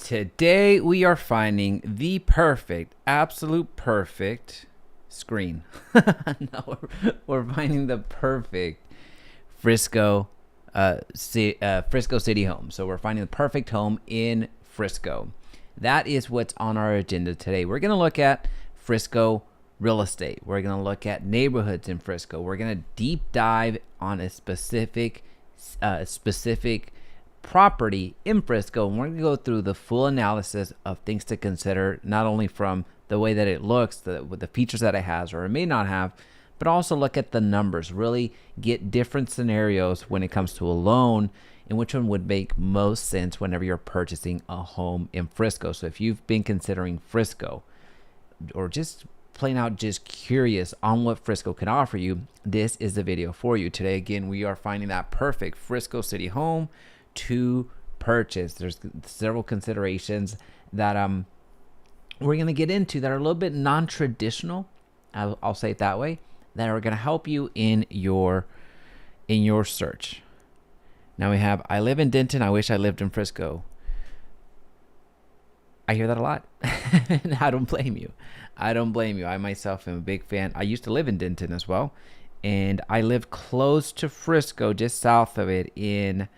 Today we are finding the perfect, absolute perfect screen. No, we're finding the perfect Frisco, Frisco City home. So we're finding the perfect home in Frisco. That is what's on our agenda today. We're going to look at Frisco real estate. We're going to look at neighborhoods in Frisco. We're going to deep dive on a specific property in Frisco, and we're going to go through the full analysis of things to consider, not only from the way that it looks, the features that it has or it may not have, but also look at the numbers, really get different scenarios when it comes to a loan and which one would make most sense whenever you're purchasing a home in Frisco. So if you've been considering Frisco or just plain out just curious on what Frisco can offer you, this is the video for you. Today, again, we are finding that perfect Frisco City home to purchase. There's several considerations that we're going to get into that are a little bit non-traditional. I'll say it that way, that are going to help you in your search. Now we have, I live in Denton. I wish I lived in Frisco. I hear that a lot. And I don't blame you. I myself am a big fan. I used to live in Denton as well, and I lived close to Frisco, just south of it in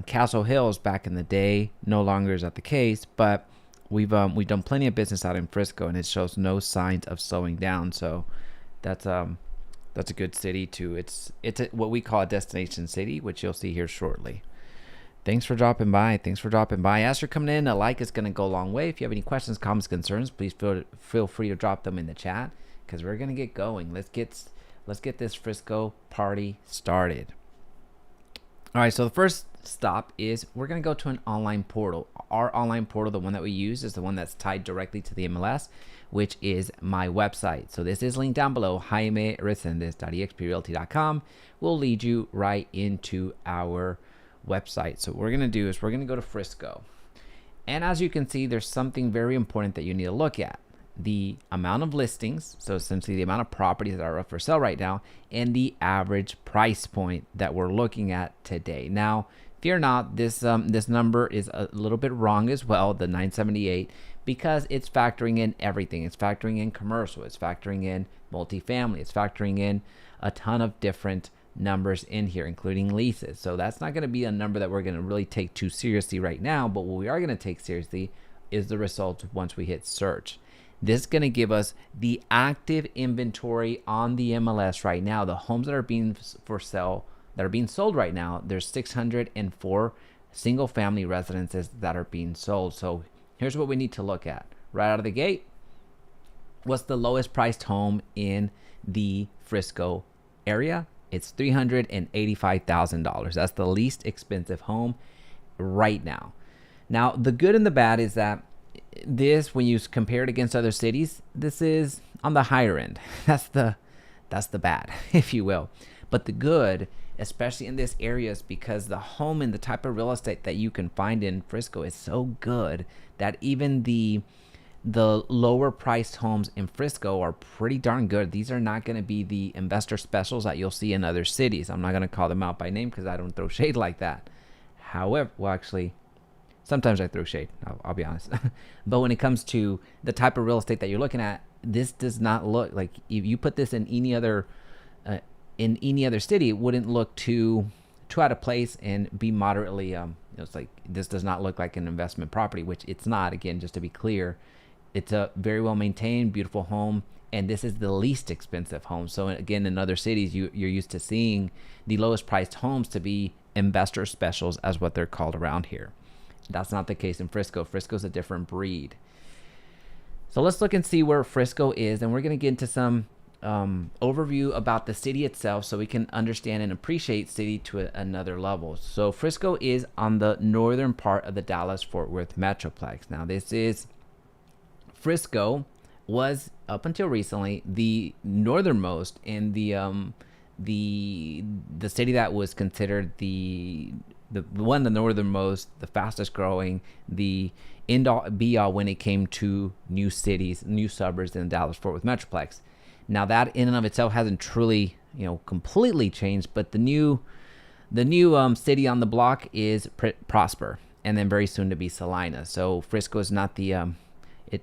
Castle Hills back in the day. No longer is that the case, but we've done plenty of business out in Frisco, and it shows no signs of slowing down. So that's a good city too. It's what we call a destination city, which you'll see here shortly. Thanks for dropping by. As you're coming in, a like is going to go a long way. If you have any questions, comments, concerns, please feel free to drop them in the chat, because we're going to get going. Let's get this Frisco party started. All right, so the first stop is we're going to go to an online portal. Our online portal, the one that we use, is the one that's tied directly to the MLS, which is my website. So this is linked down below, JaimeResendiz.exprealty.com. Will lead you right into our website. So what we're going to do is we're going to go to Frisco. And as you can see, there's something very important that you need to look at. The amount of listings, so essentially the amount of properties that are up for sale right now, and the average price point that we're looking at today. Now, fear not, this number is a little bit wrong as well, the 978, because it's factoring in everything. It's factoring in commercial, it's factoring in multifamily, it's factoring in a ton of different numbers in here, including leases. So that's not going to be a number that we're going to really take too seriously right now, but what we are going to take seriously is the results once we hit search. This is going to give us the active inventory on the MLS right now. The homes that are being sold right now, there's 604 single family residences that are being sold. So here's what we need to look at right out of the gate. What's the lowest priced home in the Frisco area? It's $385,000. That's the least expensive home right now. Now, the good and the bad is that this, when you compare it against other cities, this is on the higher end. That's the bad, if you will. But the good, especially in this area, is because the home and the type of real estate that you can find in Frisco is so good that even the lower priced homes in Frisco are pretty darn good. These are not going to be the investor specials that you'll see in other cities. I'm not going to call them out by name because I don't throw shade like that. However, well, actually, sometimes I throw shade, I'll be honest. But when it comes to the type of real estate that you're looking at, this does not look like, if you put this in any other city, it wouldn't look too out of place and be moderately, it's like, this does not look like an investment property, which it's not. Again, just to be clear, it's a very well maintained, beautiful home, and this is the least expensive home. So again, in other cities, you're used to seeing the lowest priced homes to be investor specials, as what they're called around here. That's not the case in Frisco. Frisco's a different breed. So let's look and see where Frisco is, and we're going to get into some overview about the city itself so we can understand and appreciate city to another level. So Frisco is on the northern part of the Dallas-Fort Worth Metroplex. Now Frisco was, up until recently, the northernmost in the city that was considered the northernmost, the fastest growing, the end all be all when it came to new cities, new suburbs in the Dallas-Fort Worth Metroplex. Now that in and of itself hasn't truly, completely changed, but the new city on the block is Prosper. and then very soon to be Salina. So Frisco is not the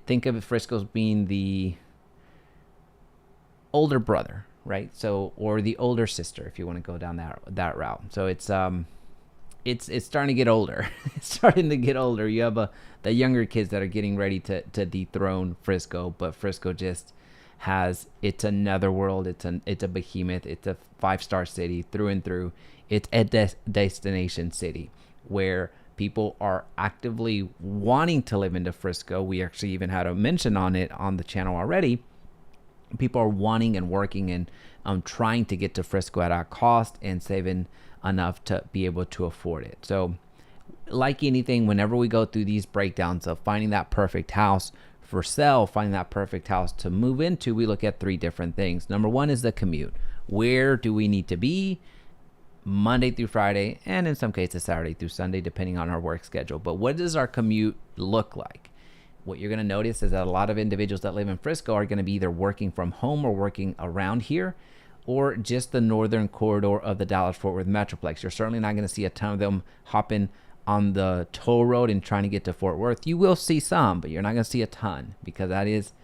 think of Frisco as being the older brother, right? So, or the older sister, if you want to go down that route. So it's starting to get older. It's starting to get older. You have the younger kids that are getting ready to dethrone Frisco, but Frisco just it's another world. It's a behemoth. It's a 5-star city through and through. It's a destination city where people are actively wanting to live into Frisco. We actually even had a mention on it on the channel already. People are wanting and working and trying to get to Frisco at our cost and saving enough to be able to afford it. So like anything, whenever we go through these breakdowns of finding that perfect house for sale, finding that perfect house to move into, we look at 3 different things. Number 1 is the commute. Where do we need to be Monday through Friday, and in some cases Saturday through Sunday, depending on our work schedule? But what does our commute look like? What you're going to notice is that a lot of individuals that live in Frisco are going to be either working from home or working around here, or just the northern corridor of the Dallas-Fort Worth Metroplex. You're certainly not going to see a ton of them hopping on the toll road and trying to get to Fort Worth. You will see some, but you're not going to see a ton, because that is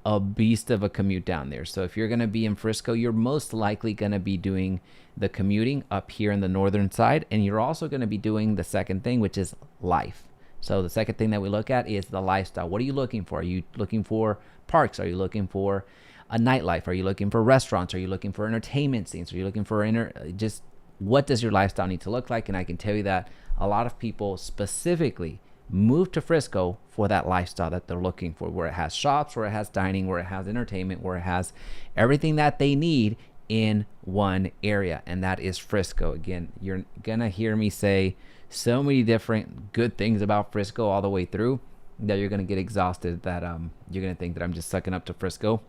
a beast of a commute down there. So if you're going to be in Frisco, you're most likely going to be doing the commuting up here in the northern side, and you're also going to be doing the second thing, which is life. So the second thing that we look at is the lifestyle. What are you looking for? Are you looking for parks? Are you looking for a nightlife? Are you looking for restaurants? Are you looking for entertainment scenes? Are you looking for just what does your lifestyle need to look like? And I can tell you that a lot of people specifically move to Frisco for that lifestyle that they're looking for, where it has shops, where it has dining, where it has entertainment, where it has everything that they need in one area, and that is Frisco. Again, you're gonna hear me say so many different good things about Frisco all the way through that you're gonna get exhausted, that you're gonna think that I'm just sucking up to Frisco,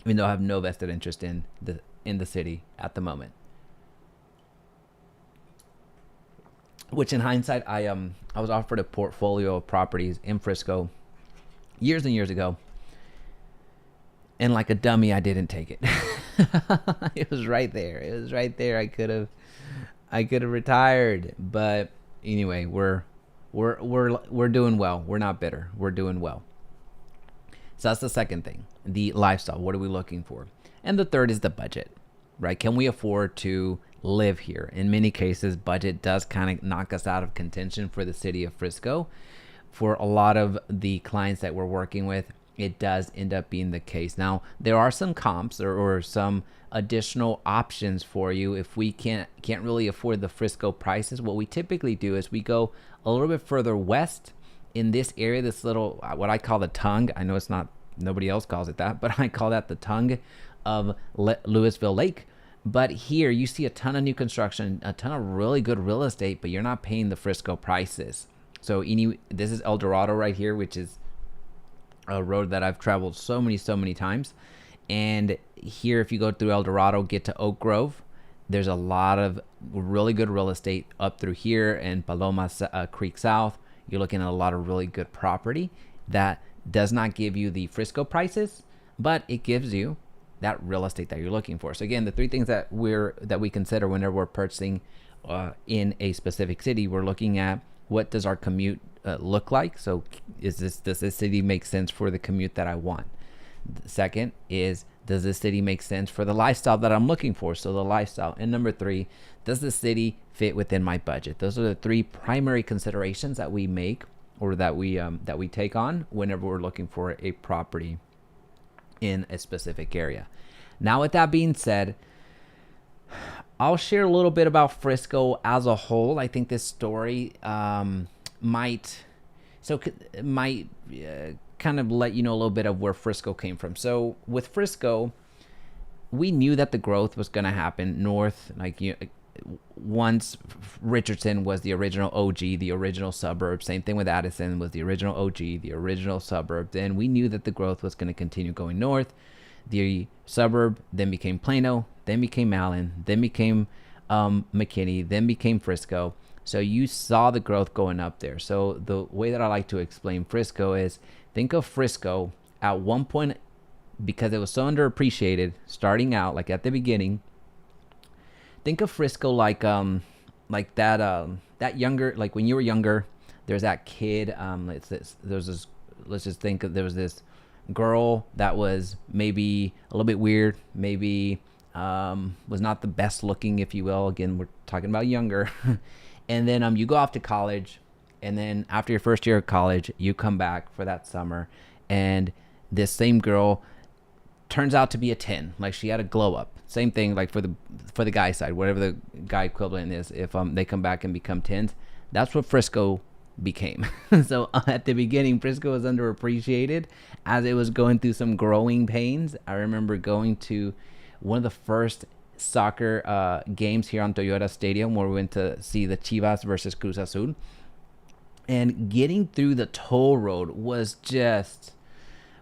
even though I have no vested interest in the city at the moment. Which in hindsight, I was offered a portfolio of properties in Frisco years and years ago, and like a dummy, I didn't take it. It was right there. It was right there. I could have retired, but anyway, we're doing well. We're not bitter. We're doing well. So that's the second thing, the lifestyle. What are we looking for? And the third is the budget, right? Can we afford to live here? In many cases, budget does kind of knock us out of contention for the city of Frisco. For a lot of the clients that we're working with, it does end up being the case. Now, there are some comps or some additional options for you if we can't really afford the Frisco prices. What we typically do is we go a little bit further west in this area, this little, what I call the tongue. I know it's not, nobody else calls it that, but I call that the tongue of Louisville Lake. But here you see a ton of new construction, a ton of really good real estate, but you're not paying the Frisco prices. So this is El Dorado right here, which is a road that I've traveled so many times. And here, if you go through El Dorado, get to Oak Grove, there's a lot of really good real estate up through here, and Paloma Creek South. You're looking at a lot of really good property that does not give you the Frisco prices, but it gives you that real estate that you're looking for. So again, the 3 things that we consider whenever we're purchasing in a specific city, we're looking at what does our commute look like. So does this city make sense for the commute that I want? The second is, does this city make sense for the lifestyle that I'm looking for? So the lifestyle. And number 3, does the city fit within my budget? Those are the 3 primary considerations that we make, or that we take on whenever we're looking for a property in a specific area. Now, with that being said, I'll share a little bit about Frisco as a whole. I think this story might kind of let you know a little bit of where Frisco came from. So with Frisco, we knew that the growth was going to happen north. Once Richardson was the original OG, the original suburb. Same thing with Addison was the original OG, the original suburb. Then we knew that the growth was going to continue going north. The suburb then became Plano, then became Allen, then became McKinney, then became Frisco. So you saw the growth going up there. So the way that I like to explain Frisco is, think of Frisco at one point, because it was so underappreciated starting out, like at the beginning. Think of Frisco like that younger, like when you were younger, there's that kid. Let's just think there was this girl that was maybe a little bit weird, maybe was not the best looking, if you will. Again, we're talking about younger. And then you go off to college, and then after your first year of college, you come back for that summer, and this same girl turns out to be a 10. Like, she had a glow up. Same thing like for the guy side, whatever the guy equivalent is. If they come back and become 10s, that's what Frisco became. So at the beginning, Frisco was underappreciated as it was going through some growing pains. I remember going to one of the first soccer games here on Toyota Stadium, where we went to see the Chivas versus Cruz Azul, and getting through the toll road was just,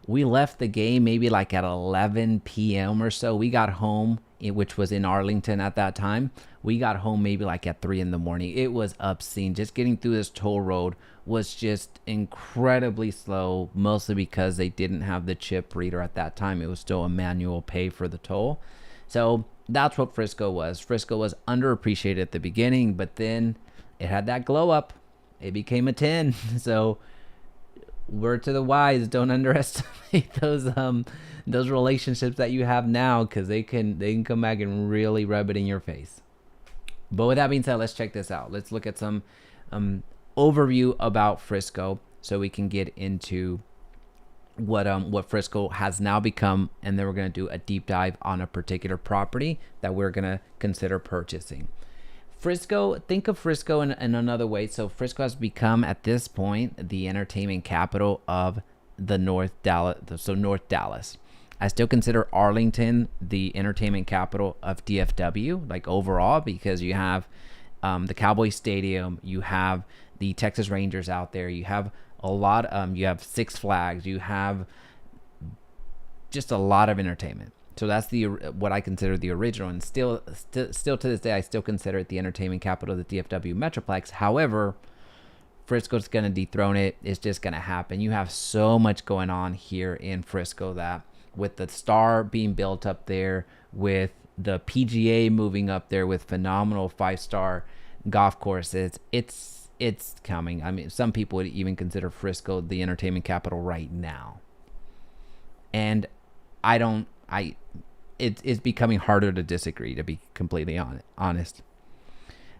we left the game maybe like at 11 p.m. or so. We got home, which was in Arlington at that time. We got home maybe like at 3 in the morning. It was obscene. Just getting through this toll road was just incredibly slow, mostly because they didn't have the chip reader at that time. It was still a manual pay for the toll. So that's what Frisco was. Frisco was underappreciated at the beginning, but then it had that glow up. It became a 10. So word to the wise, don't underestimate those relationships that you have now, because they can come back and really rub it in your face. But with that being said, let's check this out. Let's look at some overview about Frisco, so we can get into what Frisco has now become, and then we're going to do a deep dive on a particular property that we're going to consider purchasing. Frisco, think of Frisco in another way. So Frisco has become, at this point, the entertainment capital of the North Dallas. I still consider Arlington the entertainment capital of DFW, like overall, because you have the Cowboy Stadium, you have the Texas Rangers out there, you have a lot, you have Six Flags, you have just a lot of entertainment. So that's what I consider the original, and still to this day, I still consider it the entertainment capital of the DFW Metroplex. However, Frisco's going to dethrone it. It's just going to happen. You have so much going on here in Frisco, that with the Star being built up there, with the PGA moving up there with phenomenal 5-star golf courses, it's coming. I mean, some people would even consider Frisco the entertainment capital right now. And it's becoming harder to disagree, to be completely honest.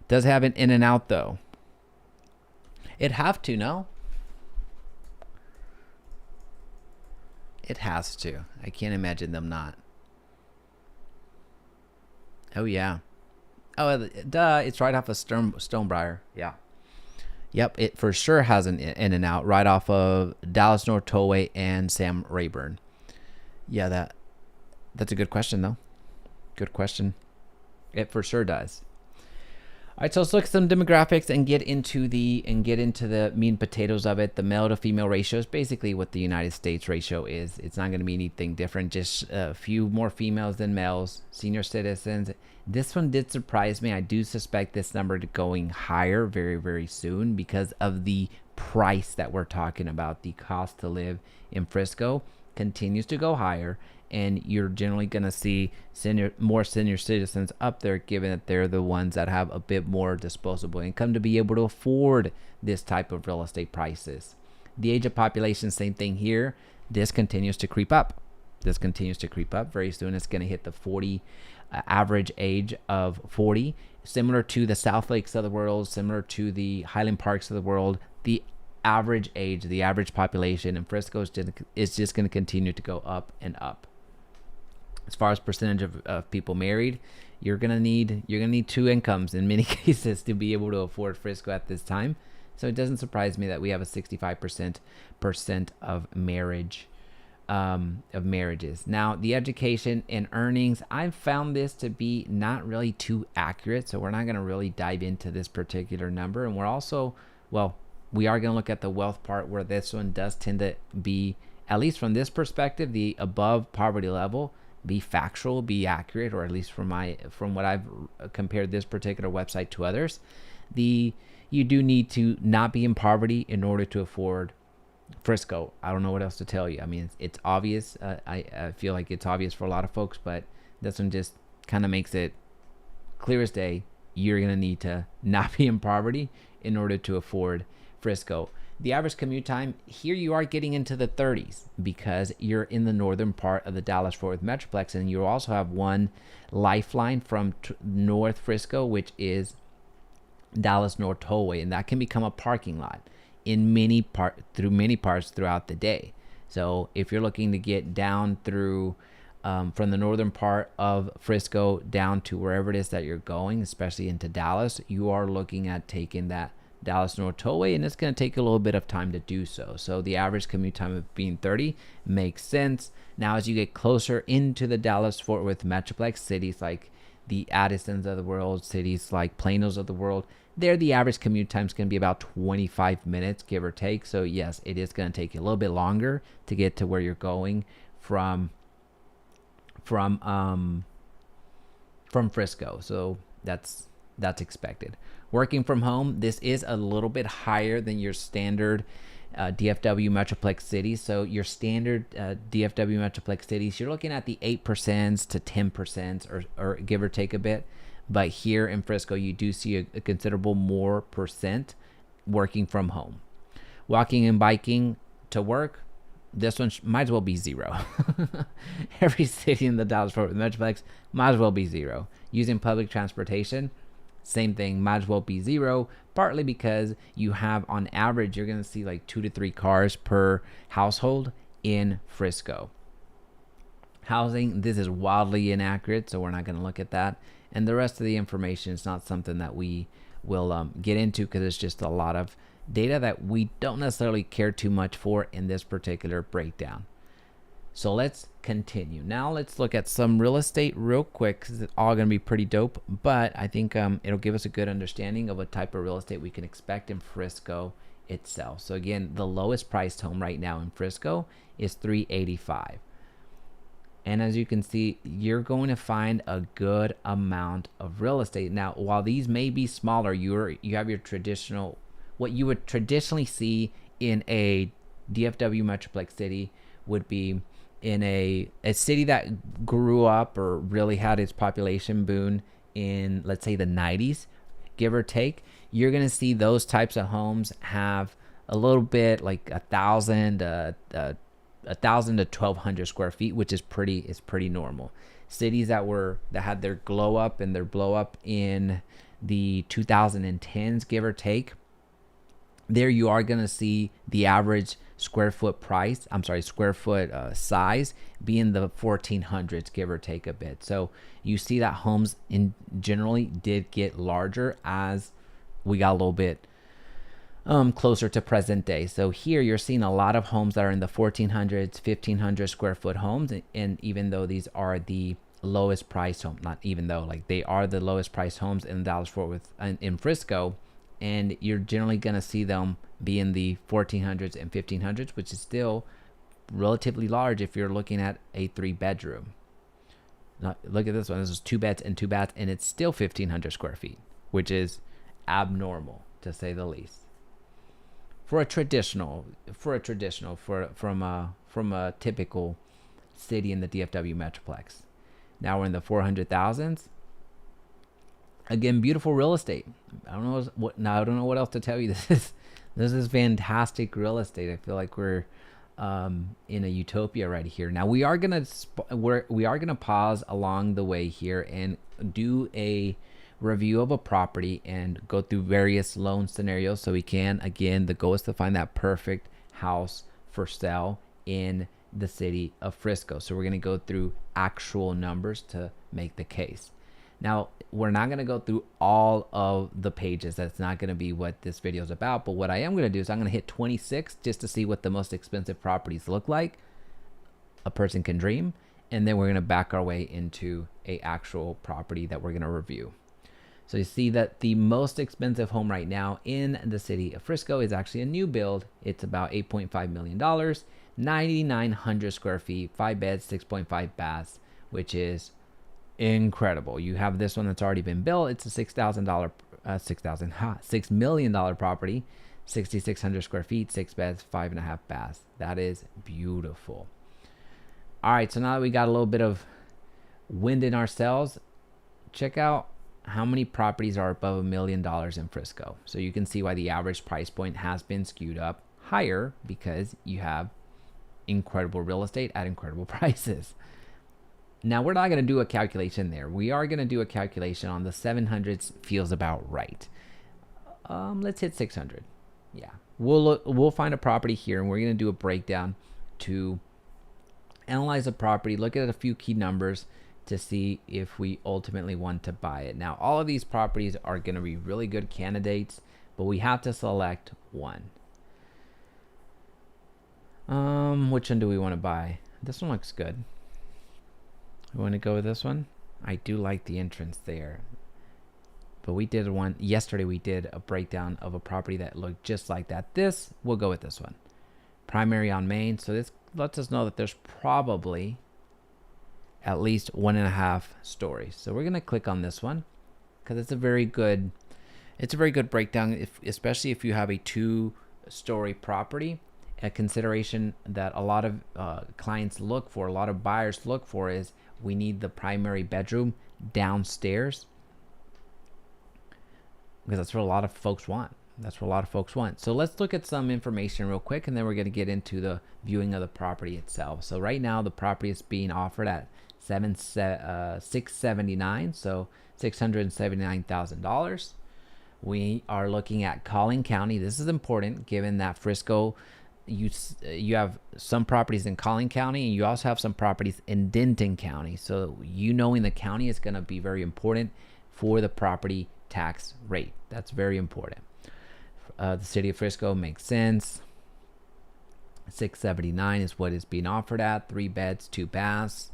Does have an in and out though. It have to, no? It has to. I can't imagine them not. Oh yeah. Oh, duh. It's right off of Stonebriar. Yeah. Yep. It for sure has an in and out right off of Dallas North Tollway and Sam Rayburn. Yeah, that's a good question though. Good question. It for sure does. All right, so let's look at some demographics and get into the meat and potatoes of it. The male to female ratio is basically what the United States ratio is. It's not going to be anything different. Just a few more females than males. Senior citizens. This one did surprise me. I do suspect this number to going higher very, very soon because of the price that we're talking about. The cost to live in Frisco continues to go higher, and you're generally going to see more senior citizens up there, given that they're the ones that have a bit more disposable income to be able to afford this type of real estate prices. The age of population, same thing here. This continues to creep up. Very soon it's going to hit the 40 average age of 40, similar to the South Lakes of the world, similar to the Highland Parks of the world. The average age, the average population in Frisco is just going to continue to go up and up. As far as percentage of people married, you're gonna need 2 incomes in many cases to be able to afford Frisco at this time. So it doesn't surprise me that we have a 65% of marriages. Now, the education and earnings, I've found this to be not really too accurate. So we're not gonna really dive into this particular number, and we are gonna look at the wealth part, where this one does tend to be, at least from this perspective, the above poverty level, be factual, be accurate, or at least from what I've compared this particular website to others. You do need to not be in poverty in order to afford Frisco. I don't know what else to tell you. I mean, it's obvious. I feel like it's obvious for a lot of folks, but this one just kind of makes it clear as day. You're gonna need to not be in poverty in order to afford Frisco. The average commute time here, you are getting into the 30s because you're in the northern part of the Dallas-Fort Worth Metroplex, and you also have one lifeline from North Frisco, which is Dallas North Tollway, and that can become a parking lot in many parts throughout the day. So if you're looking to get down through from the northern part of Frisco down to wherever it is that you're going, especially into Dallas, you are looking at taking that Dallas North Tollway, and it's going to take a little bit of time to do so. So the average commute time of being 30 makes sense. Now, as you get closer into the Dallas-Fort Worth Metroplex, cities like the Addisons of the world, cities like Planos of the world, there the average commute time is going to be about 25 minutes, give or take. So yes, it is going to take you a little bit longer to get to where you're going from Frisco. So that's expected. Working from home, this is a little bit higher than your standard DFW Metroplex cities. So your standard DFW Metroplex cities, you're looking at the 8% to 10% or give or take a bit. But here in Frisco, you do see a considerable more percent working from home. Walking and biking to work, this one might as well be 0. Every city in the Dallas-Fort Worth Metroplex might as well be 0. Using public transportation, same thing, might as well be 0, partly because you have, on average, you're going to see like 2 to 3 cars per household in Frisco. Housing, this is wildly inaccurate, so we're not going to look at that. And the rest of the information is not something that we will get into because it's just a lot of data that we don't necessarily care too much for in this particular breakdown. So let's continue. Now let's look at some real estate real quick because it's all going to be pretty dope. But I think it'll give us a good understanding of what type of real estate we can expect in Frisco itself. So again, the lowest priced home right now in Frisco is $385. And as you can see, you're going to find a good amount of real estate. Now, while these may be smaller, you have your traditional, what you would traditionally see in a DFW Metroplex city would be in a city that grew up or really had its population boom in, let's say, the 90s, give or take. You're going to see those types of homes have a little bit like 1,000 to 1,200 square feet, which is pretty normal. Cities that had their glow up and their blow up in the 2010s, give or take, there you are going to see the average square foot size be in the 1,400s, give or take a bit. So you see that homes in generally did get larger as we got a little bit closer to present day. So here you're seeing a lot of homes that are in the 1,400s, 1,500 square foot homes. And even though these are the lowest priced home, not even though, like they are the lowest priced homes in Dallas-Fort Worth and in Frisco, and you're generally going to see them be in the 1,400s and 1,500s, which is still relatively large if you're looking at a 3-bedroom. Now, look at this one. This is 2 beds and 2 baths, and it's still 1,500 square feet, which is abnormal to say the least. From a typical city in the DFW Metroplex. Now we're in the 400,000s. Again, beautiful real estate. I don't know what else to tell you. This is fantastic real estate. I feel like we're in a utopia right here. Now we are gonna pause along the way here and do a review of a property and go through various loan scenarios so we can, again, the goal is to find that perfect house for sale in the city of Frisco. So we're going to go through actual numbers to make the case. Now, we're not going to go through all of the pages. That's not going to be what this video is about. But what I am going to do is I'm going to hit 26 just to see what the most expensive properties look like a person can dream. And then we're going to back our way into a actual property that we're going to review. So you see that the most expensive home right now in the city of Frisco is actually a new build. It's about $8.5 million, 9,900 square feet, 5 beds, 6.5 baths, which is incredible. You have this one that's already been built. It's a $6 million property, 6,600 square feet, 6 beds, 5.5 baths. That is beautiful. All right, so now that we got a little bit of wind in our sails, check out how many properties are above $1 million in Frisco. So you can see why the average price point has been skewed up higher, because you have incredible real estate at incredible prices. Now, we're not going to do a calculation there. We are going to do a calculation on the 700s. Feels about right. Let's hit 600. Yeah, we'll find a property here, and we're going to do a breakdown to analyze a property, look at a few key numbers to see if we ultimately want to buy it. Now, all of these properties are going to be really good candidates, but we have to select one. Which one do we want to buy? This one looks good. I want to go with this one. I do like the entrance there. But we did one yesterday. We did a breakdown of a property that looked just like that. We'll go with this one. Primary on Main. So this lets us know that there's probably at least 1.5 stories. So we're going to click on this one because it's a very good breakdown, especially if you have a 2-story property. A consideration that a lot of clients look for, a lot of buyers look for, is we need the primary bedroom downstairs, because that's what a lot of folks want. So let's look at some information real quick, and then we're going to get into the viewing of the property itself. So right now the property is being offered at $679,000, so $679,000. We are looking at Collin County. This is important given that Frisco, you have some properties in Collin County, and you also have some properties in Denton County. So knowing the county is going to be very important for the property tax rate. That's very important. The city of Frisco makes sense. $679,000 is what is being offered at. 3 beds, 2 baths,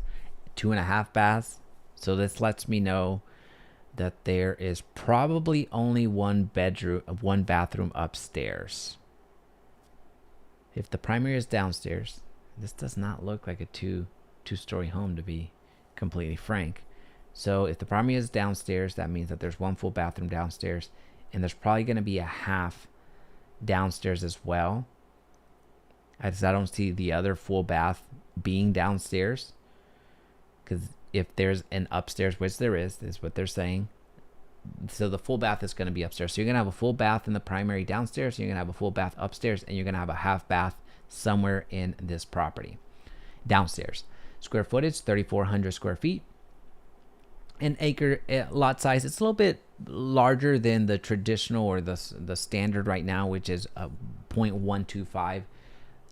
2.5 baths. So this lets me know that there is probably only 1 bathroom upstairs. If the primary is downstairs, this does not look like a two-story home, to be completely frank. So if the primary is downstairs, that means that there's 1 full bathroom downstairs, and there's probably going to be a half downstairs as well, as I don't see the other full bath being downstairs. Because if there's an upstairs, which there is what they're saying, so the full bath is going to be upstairs. So you're going to have a full bath in the primary downstairs, you're going to have a full bath upstairs, and you're going to have a half bath somewhere in this property downstairs. Square footage, 3,400 square feet. An acre lot size, it's a little bit larger than the traditional or the standard right now, which is 0.125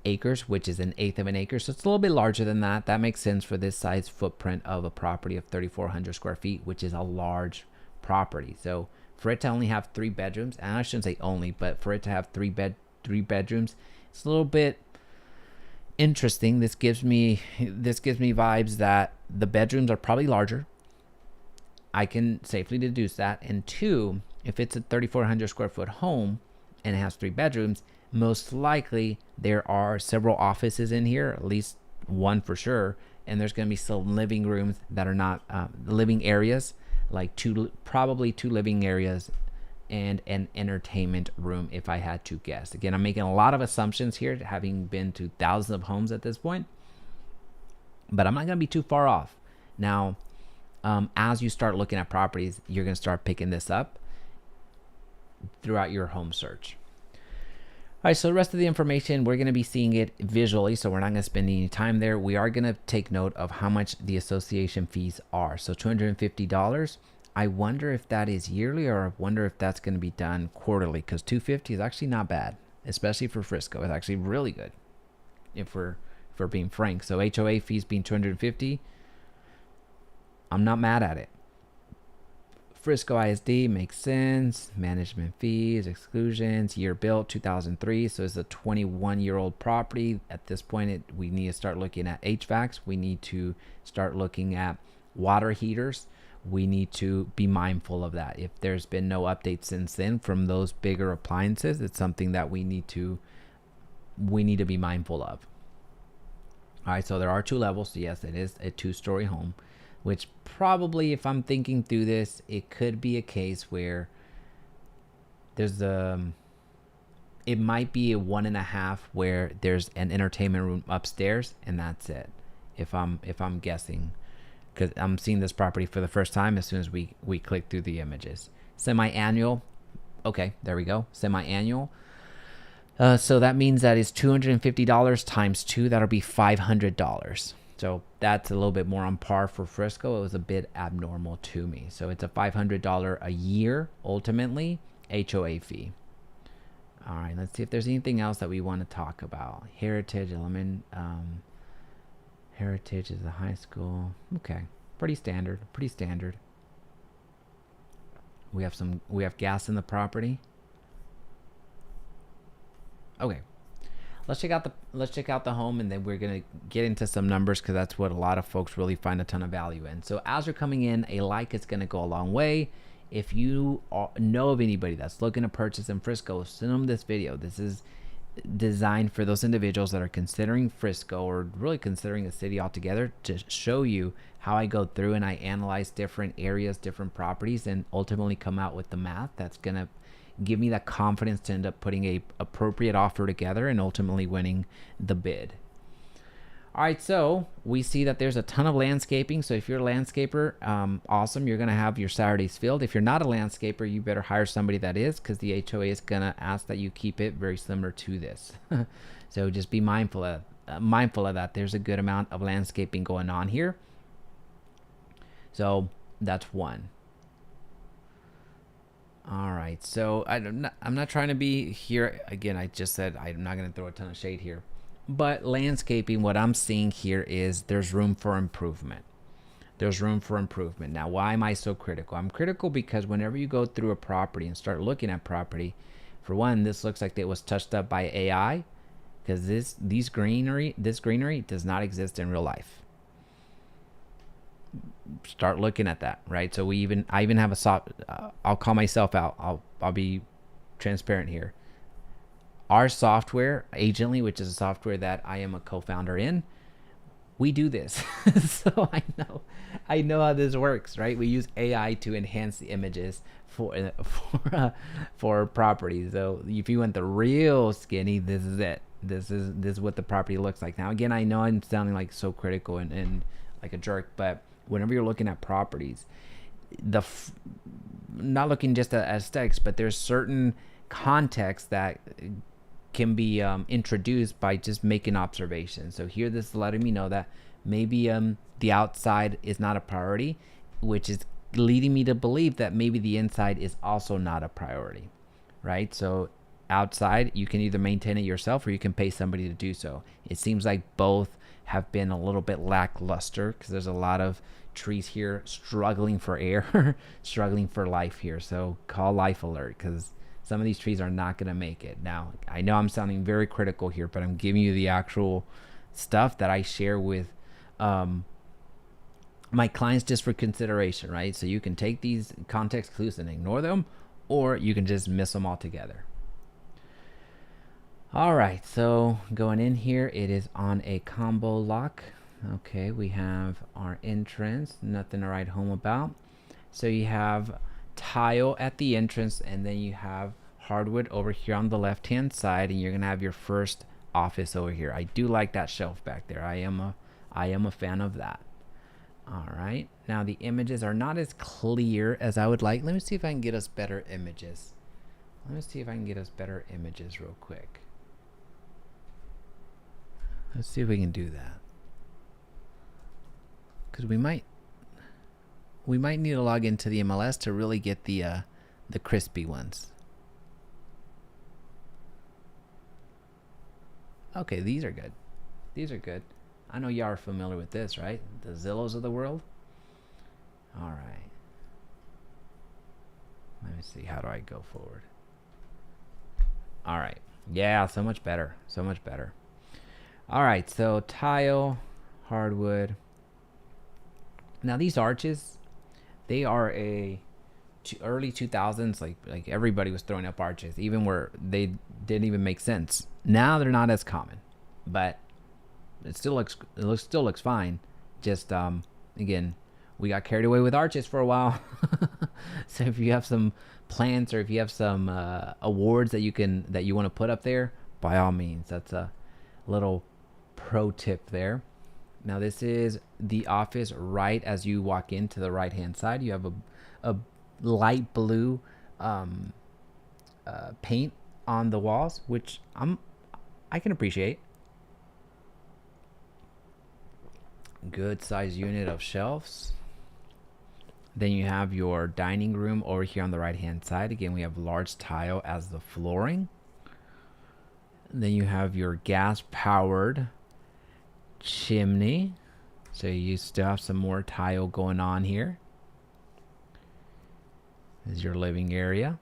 acres, which is 1/8 of an acre. So it's a little bit larger than that. That makes sense for this size footprint of a property of 3,400 square feet, which is a large property. So for it to only have 3 bedrooms, and I shouldn't say only, but for it to have 3 bedrooms, it's a little bit interesting. This gives me vibes that the bedrooms are probably larger. I can safely deduce that. And 2, if it's a 3,400 square foot home and it has 3 bedrooms, most likely there are several offices in here, at least 1 for sure. And there's going to be some living rooms that are not living areas, like probably 2 living areas and an entertainment room, if I had to guess. Again, I'm making a lot of assumptions here, having been to thousands of homes at this point, but I'm not going to be too far off. Now, as you start looking at properties, you're going to start picking this up throughout your home search. All right, so the rest of the information, we're going to be seeing it visually, so we're not going to spend any time there. We are going to take note of how much the association fees are. So $250. I wonder if that is yearly, or I wonder if that's going to be done quarterly, because $250 is actually not bad, especially for Frisco. It's actually really good, if we're being frank. So HOA fees being $250, I'm not mad at it. Frisco ISD makes sense. Management fees, exclusions, year built 2003. So it's a 21-year-old property. At this point, we need to start looking at HVACs. We need to start looking at water heaters. We need to be mindful of that. If there's been no updates since then from those bigger appliances, it's something that we need to be mindful of. All right, so there are 2 levels. So yes, it is a 2-story home, which probably, if I'm thinking through this, it could be a case where there's it might be a 1.5 where there's an entertainment room upstairs, and that's it. If I'm guessing because I'm seeing this property for the first time as soon as we click through the images. Semi-annual. Okay, there we go. Semi-annual. So that means that is $250 times 2. That'll be $500. So that's a little bit more on par for Frisco. It was a bit abnormal to me. So it's a $500 a year, ultimately, HOA fee. All right, let's see if there's anything else that we want to talk about. Heritage element. Heritage is a high school. Okay, pretty standard. Pretty standard. We have gas in the property. Okay, let's check out the home, and then we're gonna get into some numbers because that's what a lot of folks really find a ton of value in. So as you're coming in, a like is gonna go a long way. If you know of anybody that's looking to purchase in Frisco, send them this video. This is designed for those individuals that are considering Frisco or really considering a city altogether, to show you how I go through and I analyze different areas, different properties, and ultimately come out with the math that's gonna give me that confidence to end up putting a appropriate offer together and ultimately winning the bid. All right, so we see that there's a ton of landscaping. So if you're a landscaper, awesome, you're gonna have your Saturdays filled. If you're not a landscaper, you better hire somebody that is, because the HOA is gonna ask that you keep it very similar to this. So just be mindful of that. There's a good amount of landscaping going on here. So that's one. All right, so I'm not trying to be here again. I just said I'm not going to throw a ton of shade here, but landscaping, what I'm seeing here is there's room for improvement. There's room for improvement. Now, why am I so critical? I'm critical because whenever you go through a property and start looking at property, for one, this looks like it was touched up by AI, because this greenery does not exist in real life. Start looking at that, right? So I even have a soft, I'll call myself out. I'll be transparent here. Our software, Agently, which is a software that I am a co-founder in, we do this. So I know how this works, right? We use AI to enhance the images for properties. So if you want the real skinny, this is it. This is what the property looks like. Now, again, I know I'm sounding like so critical and like a jerk, but whenever you're looking at properties, not looking just at aesthetics, but there's certain context that can be introduced by just making observations. So here, this is letting me know that maybe the outside is not a priority, which is leading me to believe that maybe the inside is also not a priority, right? So outside, you can either maintain it yourself or you can pay somebody to do so. It seems like both have been a little bit lackluster because there's a lot of trees here struggling for air, struggling for life here. So call Life Alert, because some of these trees are not going to make it. Now, I know I'm sounding very critical here, but I'm giving you the actual stuff that I share with my clients just for consideration, right? So you can take these context clues and ignore them, or you can just miss them altogether. All right, so going in here, it is on a combo lock. Okay, we have our entrance, nothing to write home about. So you have tile at the entrance, and then you have hardwood over here on the left-hand side, and you're gonna have your first office over here. I do like that shelf back there. I am a fan of that. All right, now the images are not as clear as I would like. Let me see if I can get us better images. Real quick. Let's see if we can do that, because we might need to log into the MLS to really get the crispy ones. Okay, these are good. I know y'all are familiar with this, right? The Zillows of the world. All right. Let me see. How do I go forward? All right. Yeah, so much better. All right, so tile, hardwood. Now these arches, they are early 2000s, like everybody was throwing up arches, even where they didn't even make sense. Now they're not as common, but it still looks fine. Just again, we got carried away with arches for a while. So if you have some plants or if you have some awards that you want to put up there, by all means, that's a little pro tip there. Now this is the office right as you walk into the right hand side. You have a light blue paint on the walls, which I can appreciate. Good size unit of shelves. Then you have your dining room over here on the right hand side. Again, we have large tile as the flooring. Then you have your gas powered chimney. So you still have some more tile going on here. This is your living area.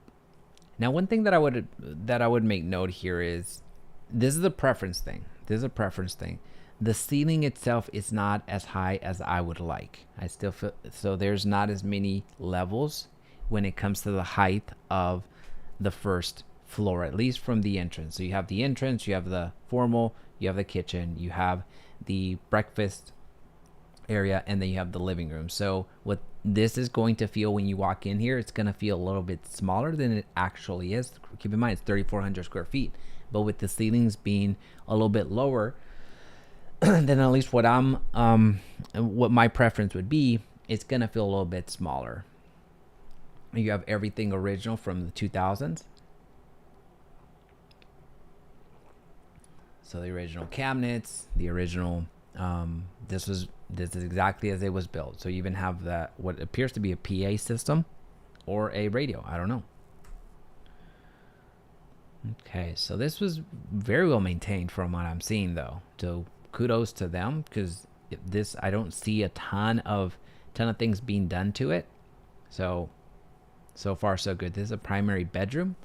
Now, one thing that I would make note here is this is a preference thing. This is a preference thing. The ceiling itself is not as high as I would like. I still feel so there's not as many levels when it comes to the height of the first floor, at least from the entrance. So you have the entrance, you have the formal, you have the kitchen, you have the breakfast area, and then you have the living room. So what this is going to feel when you walk in here, it's going to feel a little bit smaller than it actually is. Keep in mind, it's 3,400 square feet, but with the ceilings being a little bit lower, then at least what my preference would be, it's gonna feel a little bit smaller. You have everything original from the 2000s. So the original cabinets, the original, this is exactly as it was built. So you even have that, what appears to be a PA system or a radio, I don't know. Okay, so this was very well maintained from what I'm seeing though. So kudos to them, because this, I don't see a ton of things being done to it. So far so good. This is a primary bedroom.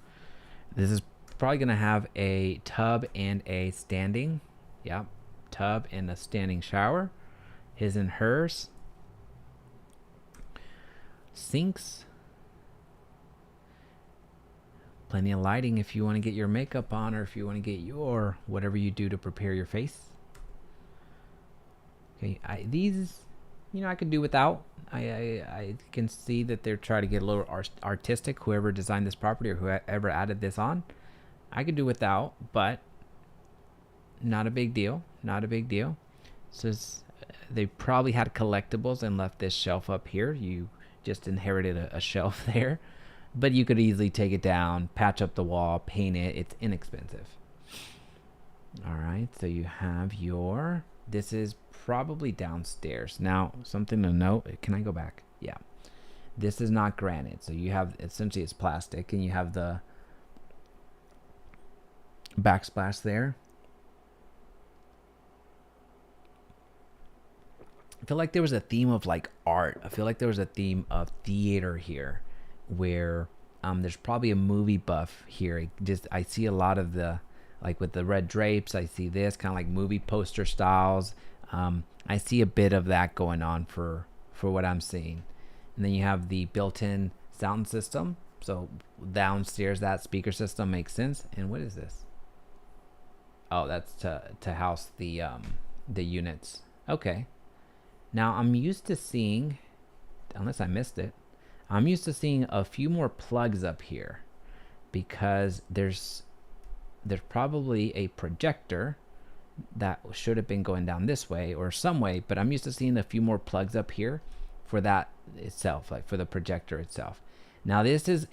This is probably gonna have a tub and a standing, tub and a standing shower. His and hers. Sinks. Plenty of lighting if you want to get your makeup on, or if you want to get your whatever you do to prepare your face. Okay, these, I could do without. I can see that they're trying to get a little artistic. Whoever designed this property or whoever added this on, I could do without, but not a big deal. Not a big deal. So they probably had collectibles and left this shelf up here. You just inherited a shelf there, but you could easily take it down, patch up the wall, paint it. It's inexpensive. All right, so you have your. This is probably downstairs. Now, something to note, can I go back? Yeah. This is not granite. So you have, essentially it's plastic, and you have the backsplash there. I feel like there was a theme of like art. I feel like there was a theme of theater here, where there's probably a movie buff here. I see a lot of the, like with the red drapes, I see this kind of like movie poster styles. I see a bit of that going on for what I'm seeing. And then you have the built-in sound system. So downstairs, that speaker system makes sense. And what is this? Oh, that's to house the units. Okay. Now I'm used to seeing, unless I missed it, I'm used to seeing a few more plugs up here, because there's probably a projector that should have been going down this way or some way, but I'm used to seeing a few more plugs up here for that itself, like for the projector itself. Now this is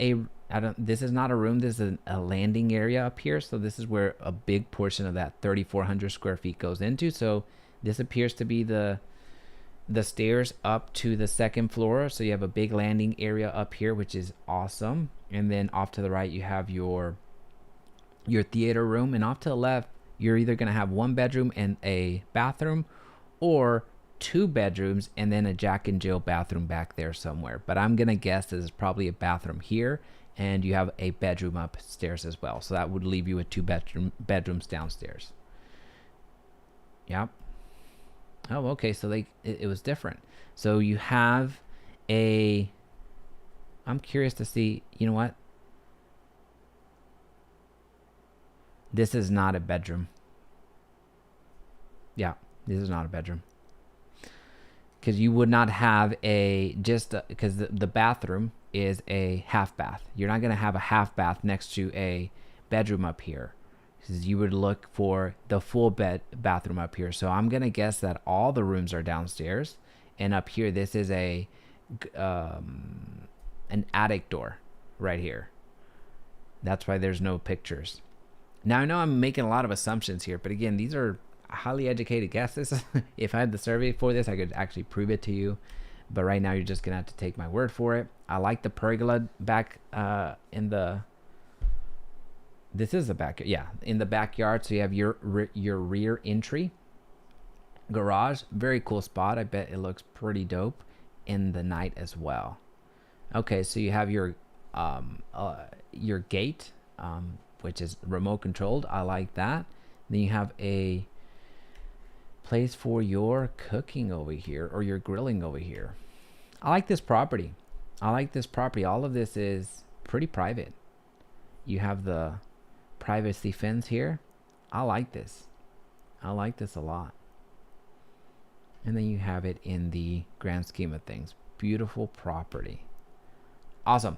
this is not a room, this is a landing area up here. So this is where a big portion of that 3,400 square feet goes into. So this appears to be the stairs up to the second floor. So you have a big landing area up here, which is awesome. And then off to the right, you have your theater room, and off to the left, you're either going to have one bedroom and a bathroom, or two bedrooms and then a Jack and Jill bathroom back there somewhere. But I'm going to guess this is probably a bathroom here, and you have a bedroom upstairs as well. So that would leave you with two bedrooms downstairs. Yep. Oh, okay. So it was different. So you have I'm curious to see, you know what? This is not a bedroom. Yeah, this is not a bedroom. Because you would not have because the bathroom is a half bath. You're not going to have a half bath next to a bedroom up here. Because you would look for the full bathroom up here. So I'm going to guess that all the rooms are downstairs. And up here, this is an attic door right here. That's why there's no pictures. Now, I know I'm making a lot of assumptions here, but again, these are highly educated guesses. If I had the survey for this, I could actually prove it to you. But right now, you're just going to have to take my word for it. I like the pergola back in the... This is the backyard. Yeah, in the backyard. So you have your rear entry. Garage. Very cool spot. I bet it looks pretty dope in the night as well. Okay, so you have your gate, which is remote controlled. I like that. Then you have a place for your cooking over here, or your grilling over here. I like this property. All of this is pretty private. You have the privacy fence here. I like this a lot. And then you have it in the grand scheme of things. Beautiful property. Awesome.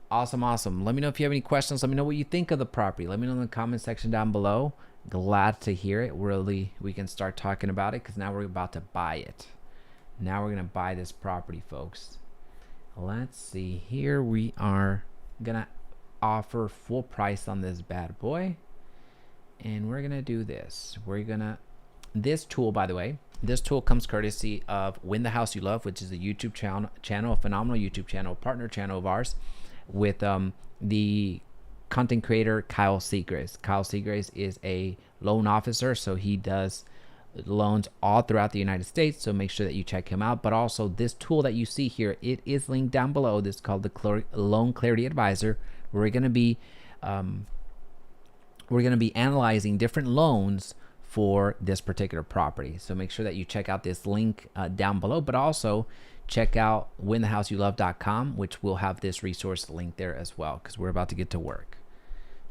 Let me know if you have any questions. Let me know what you think of the property. Let me know in the comment section down below. Glad to hear it. Really, we can start talking about it because now we're about to buy it. Now we're going to buy this property, folks. Let's see here. We are going to offer full price on this bad boy. And we're going to do this. This tool, by the way, this tool comes courtesy of Win the House You Love, which is a YouTube channel, a phenomenal YouTube channel, partner channel of ours with the content creator Kyle Seagrace. Kyle Seagrace is a loan officer, so he does loans all throughout the United States, so make sure that you check him out. But also this tool that you see here, it is linked down below. This is called the Loan Clarity Advisor. We're going to be analyzing different loans for this particular property. So make sure that you check out this link down below, but also check out winthehouseyoulove.com, which will have this resource link there as well, because we're about to get to work.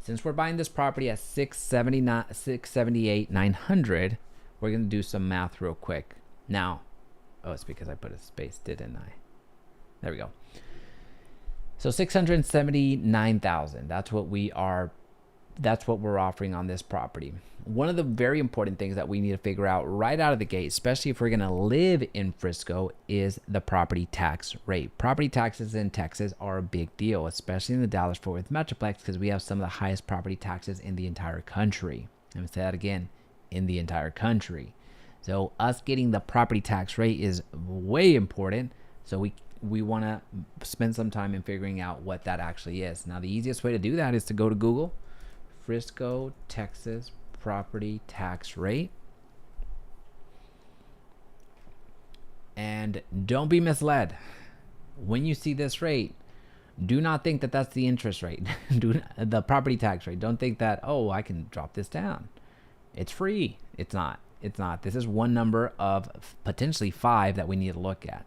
Since we're buying this property at $678,900, we're going to do some math real quick. Now, it's because I put a space, didn't I? There we go. So $679,000. That's what we're offering on this property. One of the very important things that we need to figure out right out of the gate, especially if we're going to live in Frisco, is the property tax rate. Property taxes in Texas are a big deal, especially in the Dallas-Fort Worth Metroplex, because we have some of the highest property taxes in the entire country. Let me say that again, in the entire country. So us getting the property tax rate is way important. So we want to spend some time in figuring out what that actually is. Now, the easiest way to do that is to go to Google, Frisco, Texas property tax rate. And don't be misled. When you see this rate, do not think that that's the interest rate, the property tax rate. Don't think that, oh, I can drop this down. It's free. It's not. This is one number of potentially 5 that we need to look at.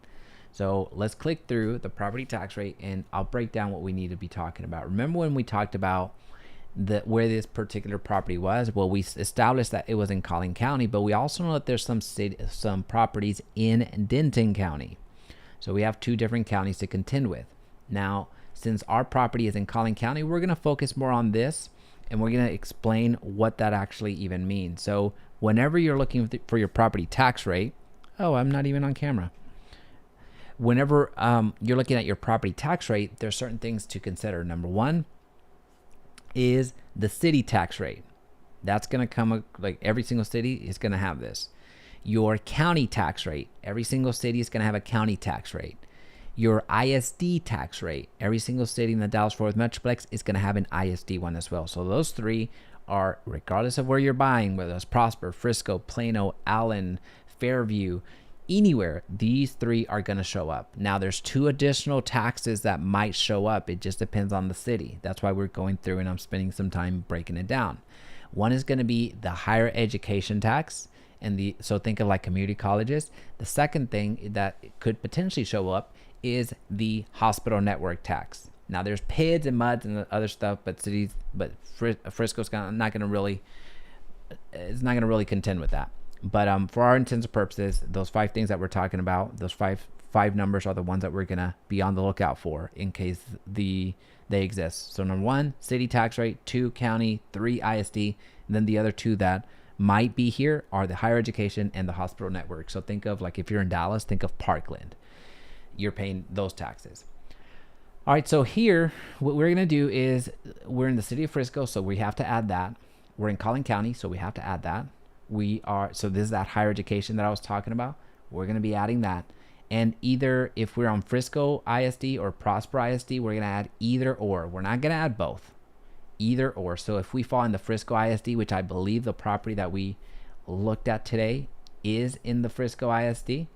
So let's click through the property tax rate and I'll break down what we need to be talking about. Remember when we talked about where this particular property was? Well, we established that it was in Collin County, but we also know that there's some properties in Denton County. So we have 2 different counties to contend with. Now, since our property is in Collin County, we're going to focus more on this and we're going to explain what that actually even means. So whenever you're looking for your property tax rate, I'm not even on camera. Whenever you're looking at your property tax rate, there's certain things to consider. Number 1 is the city tax rate. That's going to come, like every single city is going to have this. Your county tax rate. Every single city is going to have a county tax rate. Your ISD tax rate. Every single city in the Dallas-Fort Worth Metroplex is going to have an ISD one as well. So those 3 are, regardless of where you're buying, whether it's Prosper, Frisco, Plano, Allen, Fairview, anywhere, these 3 are going to show up. Now, there's 2 additional taxes that might show up. It just depends on the city. That's why we're going through and I'm spending some time breaking it down. One is going to be the higher education tax, so think of like community colleges. The second thing that could potentially show up is the hospital network tax. Now, there's PIDs and MUDs and other stuff, but Frisco's not going to really contend with that. But for our intents and purposes, those 5 things that we're talking about, those five numbers are the ones that we're going to be on the lookout for in case they exist. So number 1, city tax rate, 2, county, 3, ISD, and then the other 2 that might be here are the higher education and the hospital network. So think of, like, if you're in Dallas, think of Parkland. You're paying those taxes. All right, so here, what we're gonna do is, we're in the city of Frisco, so we have to add that. We're in Collin County, so we have to add that. So this is that higher education that I was talking about. We're gonna be adding that. And either, if we're on Frisco ISD or Prosper ISD, we're gonna add either or. We're not gonna add both. Either or. So if we fall in the Frisco ISD, which I believe the property that we looked at today is in the Frisco ISD.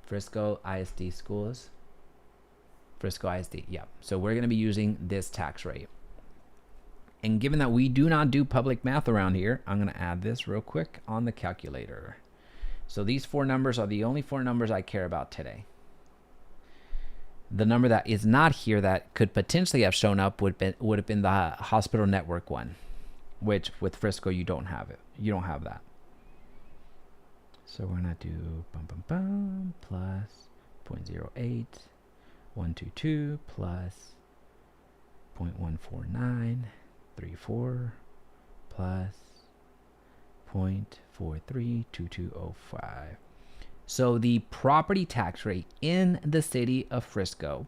Frisco ISD schools. Frisco ISD, yeah. So we're going to be using this tax rate. And given that we do not do public math around here, I'm going to add this real quick on the calculator. So these 4 numbers are the only 4 numbers I care about today. The number that is not here that could potentially have shown up would have been the hospital network one, which with Frisco you don't have it. You don't have that. So we're gonna do plus 0.08, 122 plus 0.14934 plus 0.432205. So the property tax rate in the city of Frisco,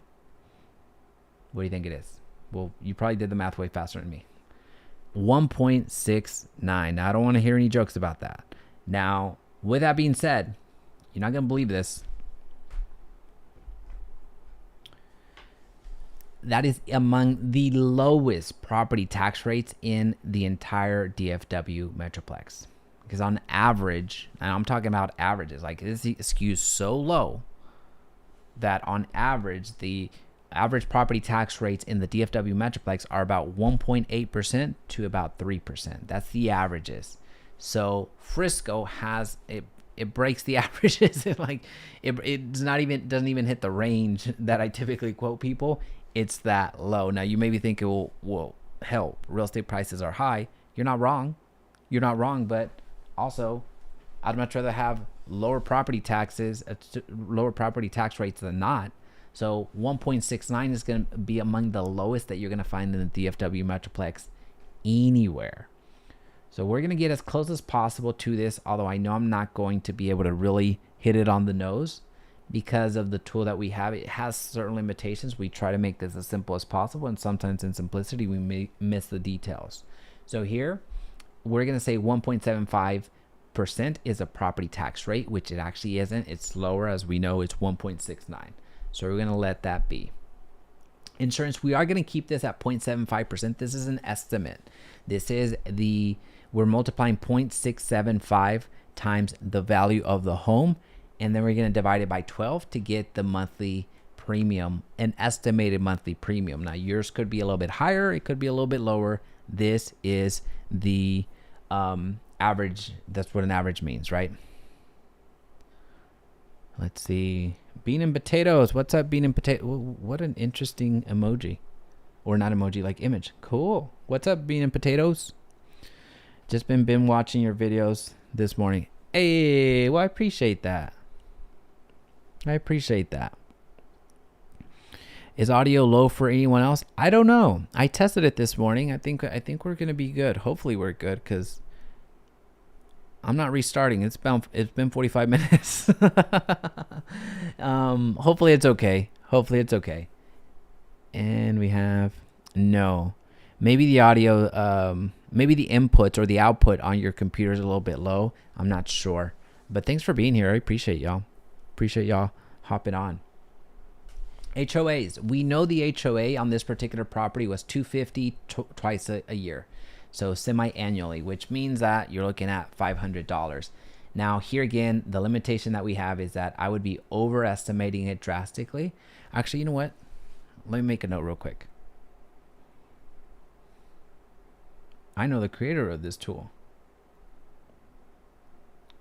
what do you think it is? Well, you probably did the math way faster than me. 1.69. Now, I don't want to hear any jokes about that. Now, with that being said, you're not going to believe this. That is among the lowest property tax rates in the entire DFW Metroplex. Because on average, and I'm talking about averages, like this skews so low that on average, the average property tax rates in the DFW Metroplex are about 1.8% to about 3%. That's the averages. So Frisco has it breaks the averages. It's not even, doesn't even hit the range that I typically quote people. It's that low. Now you maybe think it will help. Real estate prices are high. You're not wrong. You're not wrong, but also, I'd much rather have lower property tax rates than not. So 1.69 is going to be among the lowest that you're going to find in the DFW Metroplex anywhere. So we're going to get as close as possible to this, although I know I'm not going to be able to really hit it on the nose because of the tool that we have. It has certain limitations. We try to make this as simple as possible, and sometimes in simplicity, we may miss the details. So here, we're going to say 1.75% is a property tax rate, which it actually isn't. It's lower, as we know, it's 1.69. So we're going to let that be. Insurance, we are going to keep this at 0.75%. This is an estimate. We're multiplying 0.675 times the value of the home, and then we're going to divide it by 12 to get the monthly premium, an estimated monthly premium. Now, yours could be a little bit higher. It could be a little bit lower. This is the average. That's what an average means, right? Let's see. Bean and potatoes. What's up, bean and potato? What an interesting emoji. Or not emoji, like image. Cool. What's up, bean and potatoes? Just been watching your videos this morning. Hey, well, I appreciate that. Is audio low for anyone else? I don't know. I tested it this morning. I think we're gonna be good. Hopefully we're good, because I'm not restarting. It's been 45 minutes. Hopefully it's okay. And we have no. Maybe the audio, maybe the inputs or the output on your computer is a little bit low. I'm not sure. But thanks for being here. I appreciate y'all. Hopping on. HOAs. We know the HOA on this particular property was $250 twice a year. So semi-annually, which means that you're looking at $500. Now, here again, the limitation that we have is that I would be overestimating it drastically. Actually, you know what? Let me make a note real quick. I know the creator of this tool.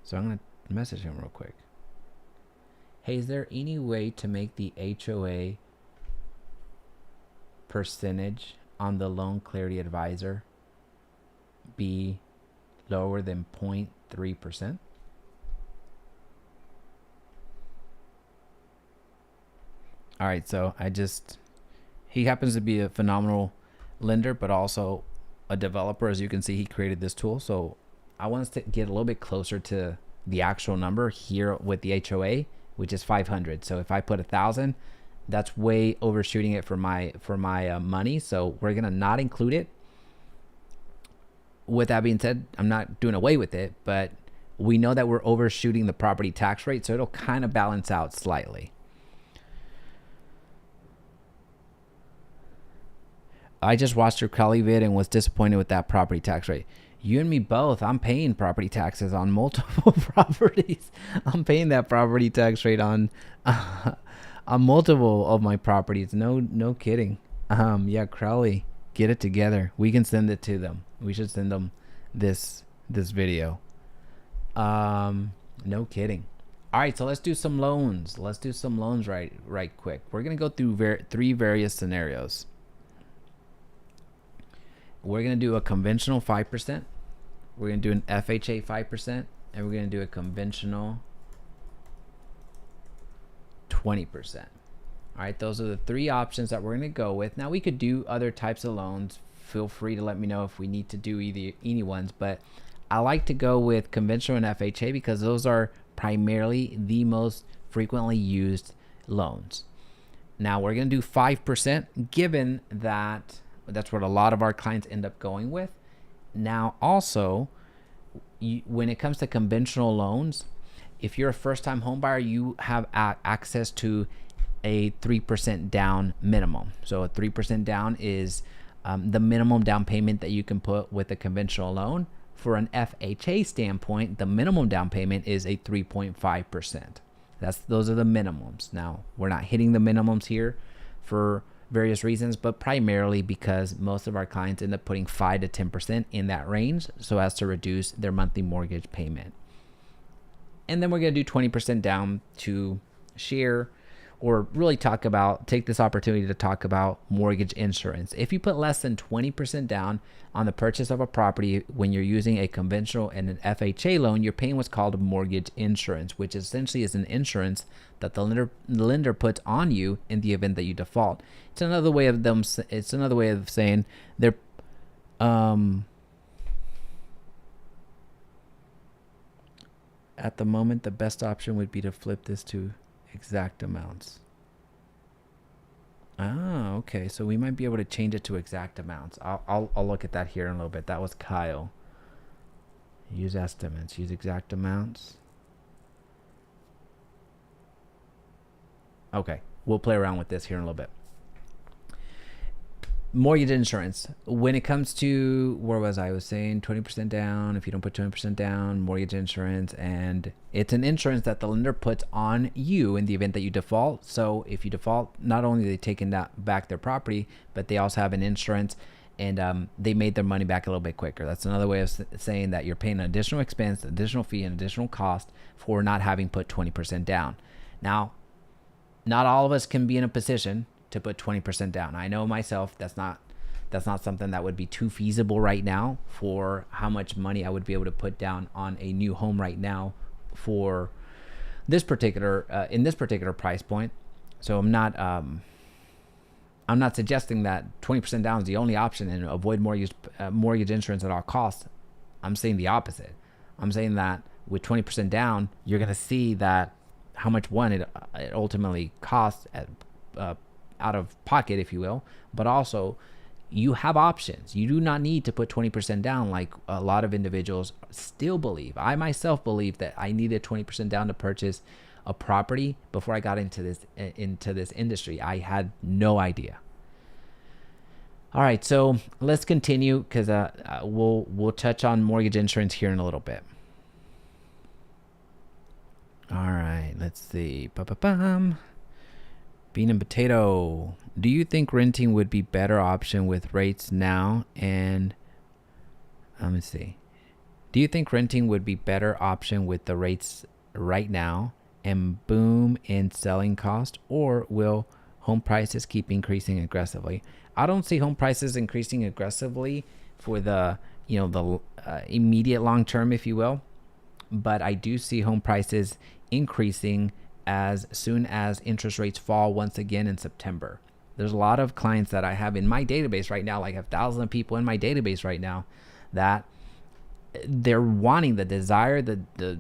So I'm going to message him real quick. Hey, is there any way to make the HOA percentage on the Loan Clarity Advisor be lower than 0.3%? All right, so he happens to be a phenomenal lender, but also a developer. As you can see, he created this tool. So I want us to get a little bit closer to the actual number here with the HOA, which is 500. So if I put 1,000, that's way overshooting it for my money. So we're gonna not include it. With that being said, I'm not doing away with it, but we know that we're overshooting the property tax rate, so it'll kind of balance out slightly. I just watched your Crowley vid and was disappointed with that property tax rate. You and me both. I'm paying property taxes on multiple properties. I'm paying that property tax rate on multiple of my properties. No kidding. Yeah, Crowley, get it together. We can send it to them. We should send them this video. No kidding. All right, so let's do some loans. Let's do some loans right quick. We're gonna go through three various scenarios. We're gonna do a conventional 5%. We're gonna do an FHA 5%, and we're gonna do a conventional 20%. All right, those are the three options that we're gonna go with. Now we could do other types of loans. Feel free to let me know if we need to do any ones, but I like to go with conventional and FHA because those are primarily the most frequently used loans. Now we're gonna do 5%, given that that's what a lot of our clients end up going with. Now also, when it comes to conventional loans, if you're a first-time home buyer, you have access to a 3% down minimum. So a 3% down is the minimum down payment that you can put with a conventional loan. For an FHA standpoint, the minimum down payment is a 3.5%. Those are the minimums. Now, we're not hitting the minimums here for various reasons, but primarily because most of our clients end up putting 5 to 10% in that range so as to reduce their monthly mortgage payment. And then we're going to do 20% down to share or really take this opportunity to talk about mortgage insurance. If you put less than 20% down on the purchase of a property when you're using a conventional and an FHA loan, you're paying what's called mortgage insurance, which essentially is an insurance that the lender puts on you in the event that you default. It's another way of saying they're at the moment the best option would be to flip this to exact amounts. Ah, okay. So we might be able to change it to exact amounts. I'll look at that here in a little bit. That was Kyle. Use estimates. Use exact amounts. Okay. We'll play around with this here in a little bit. Mortgage insurance. When it comes to, where was I? I was saying 20% down. If you don't put 20% down, mortgage insurance, and it's an insurance that the lender puts on you in the event that you default. So if you default, not only are they taking back their property, but they also have an insurance, and they made their money back a little bit quicker. That's another way of saying that you're paying an additional expense, additional fee, and additional cost for not having put 20% down. Now, not all of us can be in a position to put 20% down. I know myself, that's not something that would be too feasible right now for how much money I would be able to put down on a new home right now for this particular in this particular price point. So I'm not suggesting that 20% down is the only option and avoid mortgage insurance at all costs. I'm saying the opposite. I'm saying that with 20% down, you're going to see that how much it ultimately costs out of pocket, if you will, but also you have options. You do not need to put 20% down like a lot of individuals still believe. I myself believe that I needed 20% down to purchase a property before I got into this industry. I had no idea. All right, so let's continue because we'll touch on mortgage insurance here in a little bit. All right, let's see. Bean and potato. Do you think renting would be better option with rates now? And let me see. Do you think renting would be better option with the rates right now and boom in selling cost, or will home prices keep increasing aggressively? I don't see home prices increasing aggressively for the immediate long term, if you will, but I do see home prices increasing as soon as interest rates fall once again in September. There's a lot of clients that I have in my database right now, like 1,000 people in my database right now, that they're wanting the desire, the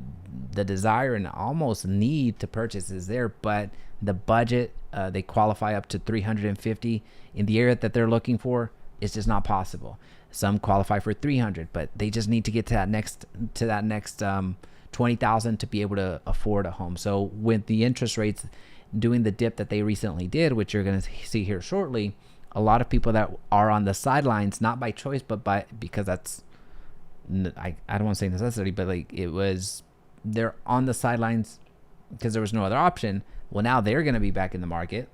desire and almost need to purchase is there, but the budget, they qualify up to 350 in the area that they're looking for. It's just not possible. Some qualify for 300, but they just need to get to that next 20,000 to be able to afford a home. So with the interest rates doing the dip that they recently did, which you're going to see here shortly, a lot of people that are on the sidelines, not by choice, but because that's, I don't want to say necessity, but like they're on the sidelines because there was no other option. Well, now they're going to be back in the market.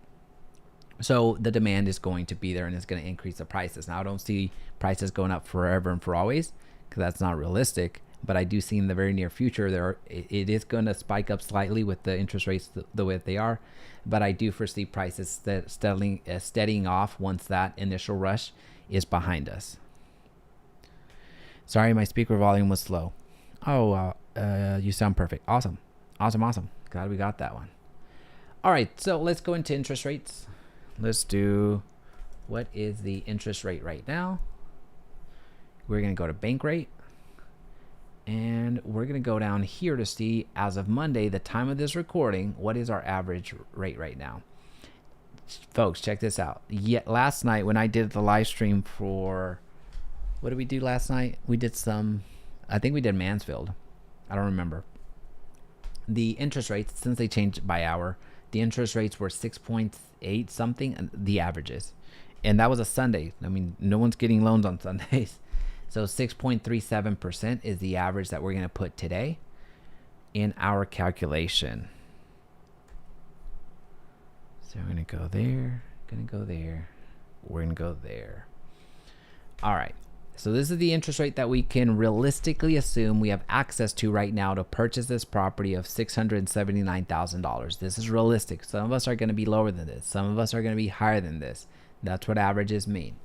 So the demand is going to be there and it's going to increase the prices. Now I don't see prices going up forever and for always because that's not realistic. But I do see in the very near future it is going to spike up slightly with the interest rates the way that they are. But I do foresee prices steadying off once that initial rush is behind us. Sorry, my speaker volume was slow. Oh, you sound perfect. Awesome. Glad we got that one. All right, so let's go into interest rates. Let's do, what is the interest rate right now? We're going to go to bank rate. And we're going to go down here to see, as of Monday, the time of this recording, what is our average rate right now? Folks, check this out. Last night when I did the live stream for, what did we do last night? We did I think we did Mansfield. I don't remember. The interest rates, since they changed by hour, the interest rates were 6.8 something, the averages. And that was a Sunday. I mean, no one's getting loans on Sundays. So 6.37% is the average that we're going to put today in our calculation. So we're going to go there, we're going to go there. All right. So this is the interest rate that we can realistically assume we have access to right now to purchase this property of $679,000. This is realistic. Some of us are going to be lower than this. Some of us are going to be higher than this. That's what averages mean.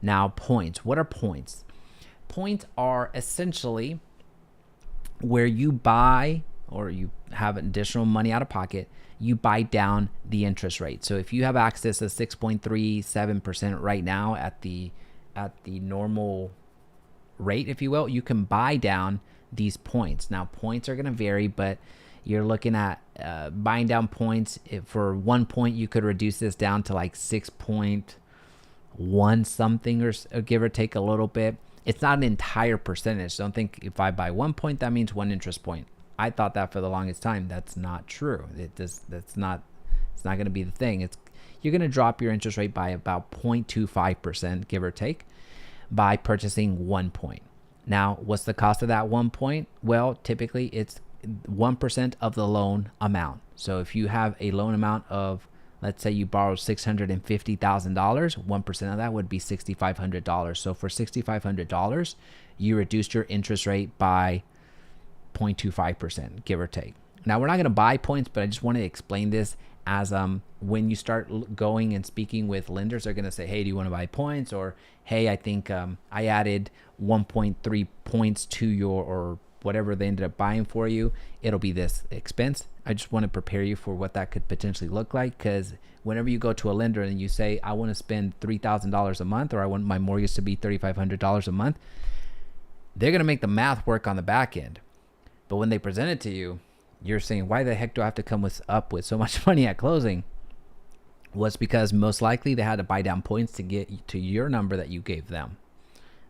Now, points. What are points? Points are essentially where you buy, or you have additional money out of pocket, you buy down the interest rate. So if you have access to 6.37% right now at the normal rate, if you will, you can buy down these points. Now, points are going to vary, but you're looking at buying down points. For 1 point, you could reduce this down to like 6.1 something, or give or take a little bit. It's not an entire percentage. Don't think if I buy 1 point, that means 1 interest point. I thought that for the longest time. That's not true. It's not going to be the thing. You're going to drop your interest rate by about 0.25%, give or take, by purchasing 1 point. Now, what's the cost of that 1 point? Well, typically it's 1% of the loan amount. So if you have a loan amount of, let's say you borrow $650,000, 1% of that would be $6,500. So for $6,500, you reduced your interest rate by 0.25%, give or take. Now, we're not going to buy points, but I just want to explain this as when you start going and speaking with lenders, they're going to say, hey, do you want to buy points? Or, hey, I think I added 1.3 points to your, or whatever they ended up buying for you. It'll be this expense. I just want to prepare you for what that could potentially look like, because whenever you go to a lender and you say, I want to spend $3,000 a month, or I want my mortgage to be $3,500 a month, they're going to make the math work on the back end. But when they present it to you, you're saying, why the heck do I have to come up with so much money at closing? Well, it's because most likely they had to buy down points to get to your number that you gave them.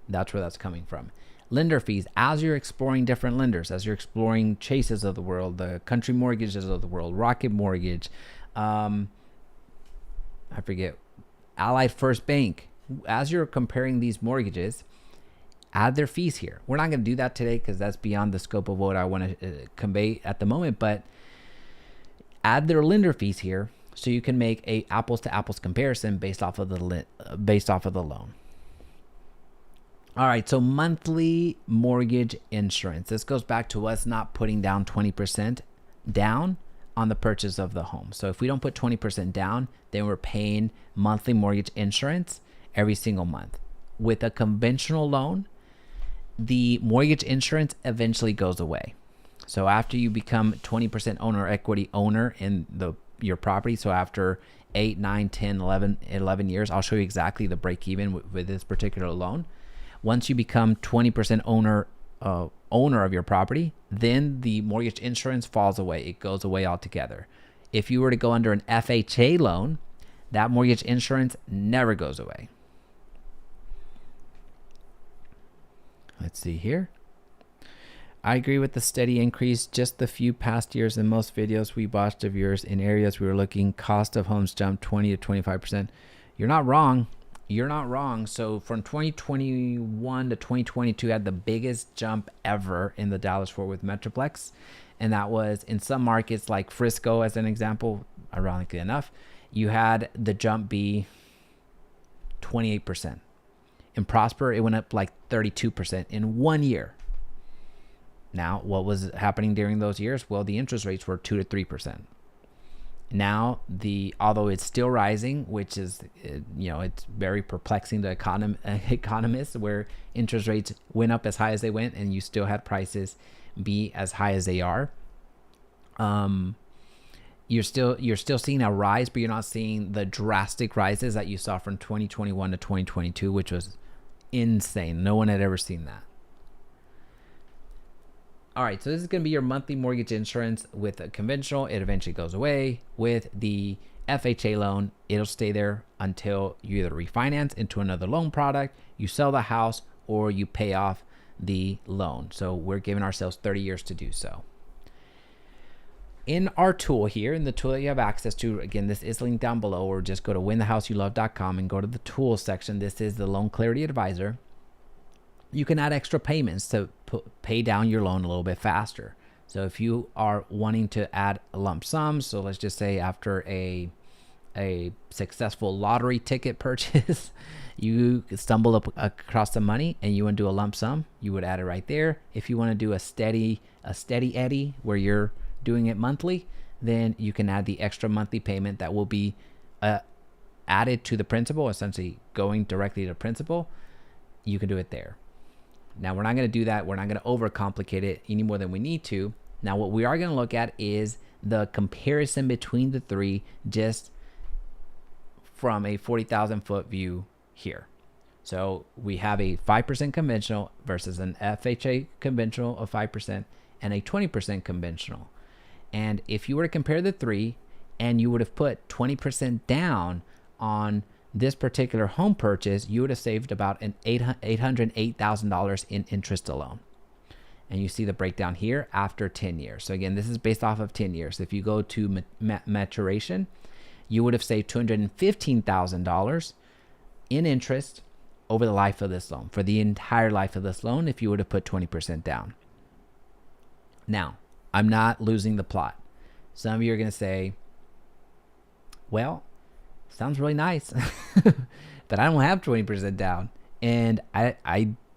That's where that's coming from. Lender fees, as you're exploring different lenders, as you're exploring Chases of the world, the Country Mortgages of the world, Rocket Mortgage, I forget, Allied First Bank, as you're comparing these mortgages, add their fees here. We're not going to do that today because that's beyond the scope of what I want to convey at the moment, but add their lender fees here so you can make a apples to apples comparison based off of the loan. All right, so monthly mortgage insurance. This goes back to us not putting down 20% down on the purchase of the home. So if we don't put 20% down, then we're paying monthly mortgage insurance every single month. With a conventional loan, the mortgage insurance eventually goes away. So after you become 20% owner equity owner in your property, so after 8, 9, 10, 11 years. I'll show you exactly the break even with this particular loan. Once you become 20% owner of your property, then the mortgage insurance falls away. It goes away altogether. If you were to go under an FHA loan, that mortgage insurance never goes away. Let's see here. I agree with the steady increase. Just the few past years in most videos we watched of yours in areas we were looking, cost of homes jumped 20 to 25%. You're not wrong. You're not wrong. So from 2021 to 2022 had the biggest jump ever in the Dallas-Fort Worth Metroplex. And that was in some markets like Frisco, as an example, ironically enough, you had the jump be 28%. In Prosper, it went up like 32% in 1 year. Now, what was happening during those years? Well, the interest rates were 2 to 3%. Now, although it's still rising, which is, it's very perplexing to economists, where interest rates went up as high as they went, and you still had prices be as high as they are. You're still seeing a rise, but you're not seeing the drastic rises that you saw from 2021 to 2022, which was insane. No one had ever seen that. All right, so this is going to be your monthly mortgage insurance with a conventional. It eventually goes away. With the FHA loan, it'll stay there until you either refinance into another loan product, you sell the house, or you pay off the loan. So we're giving ourselves 30 years to do so. In our tool here, in the tool that you have access to, again, this is linked down below, or just go to winthehouseyoulove.com and go to the tools section. This is the Loan Clarity Advisor. You can add extra payments to pay down your loan a little bit faster. So if you are wanting to add a lump sum, so let's just say after a successful lottery ticket purchase, you stumble up across some money and you want to do a lump sum, you would add it right there. If you want to do a steady Eddie where you're doing it monthly, then you can add the extra monthly payment that will be added to the principal, essentially going directly to principal. You can do it there. Now, we're not going to do that. We're not going to overcomplicate it any more than we need to. Now, what we are going to look at is the comparison between the three, just from a 40,000 foot view here. So we have a 5% conventional versus an FHA conventional of 5% and a 20% conventional. And if you were to compare the three and you would have put 20% down on this particular home purchase, you would have saved about an $808,000 in interest alone. And you see the breakdown here after 10 years. So again, this is based off of 10 years. If you go to maturation, you would have saved $215,000 in interest over the life of this loan, for the entire life of this loan, if you would have put 20% down. Now, I'm not losing the plot. Some of you are going to say, well, sounds really nice, but I don't have 20% down. And I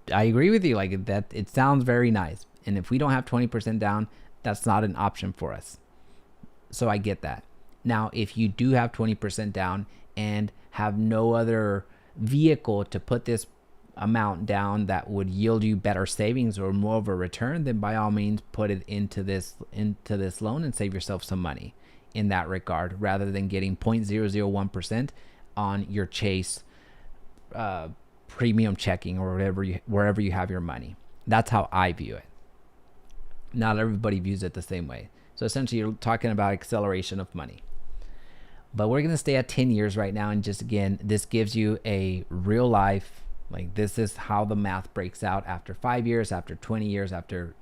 agree with you, like that. It sounds very nice. And if we don't have 20% down, that's not an option for us. So I get that. Now, if you do have 20% down and have no other vehicle to put this amount down that would yield you better savings or more of a return, then by all means put it into this loan and save yourself some money in that regard, rather than getting 0.001% on your Chase premium checking or wherever you have your money. That's how I view it. Not everybody views it the same way. So essentially, you're talking about acceleration of money. But we're going to stay at 10 years right now. And just again, this gives you a real life, like this is how the math breaks out after 5 years, after 20 years, after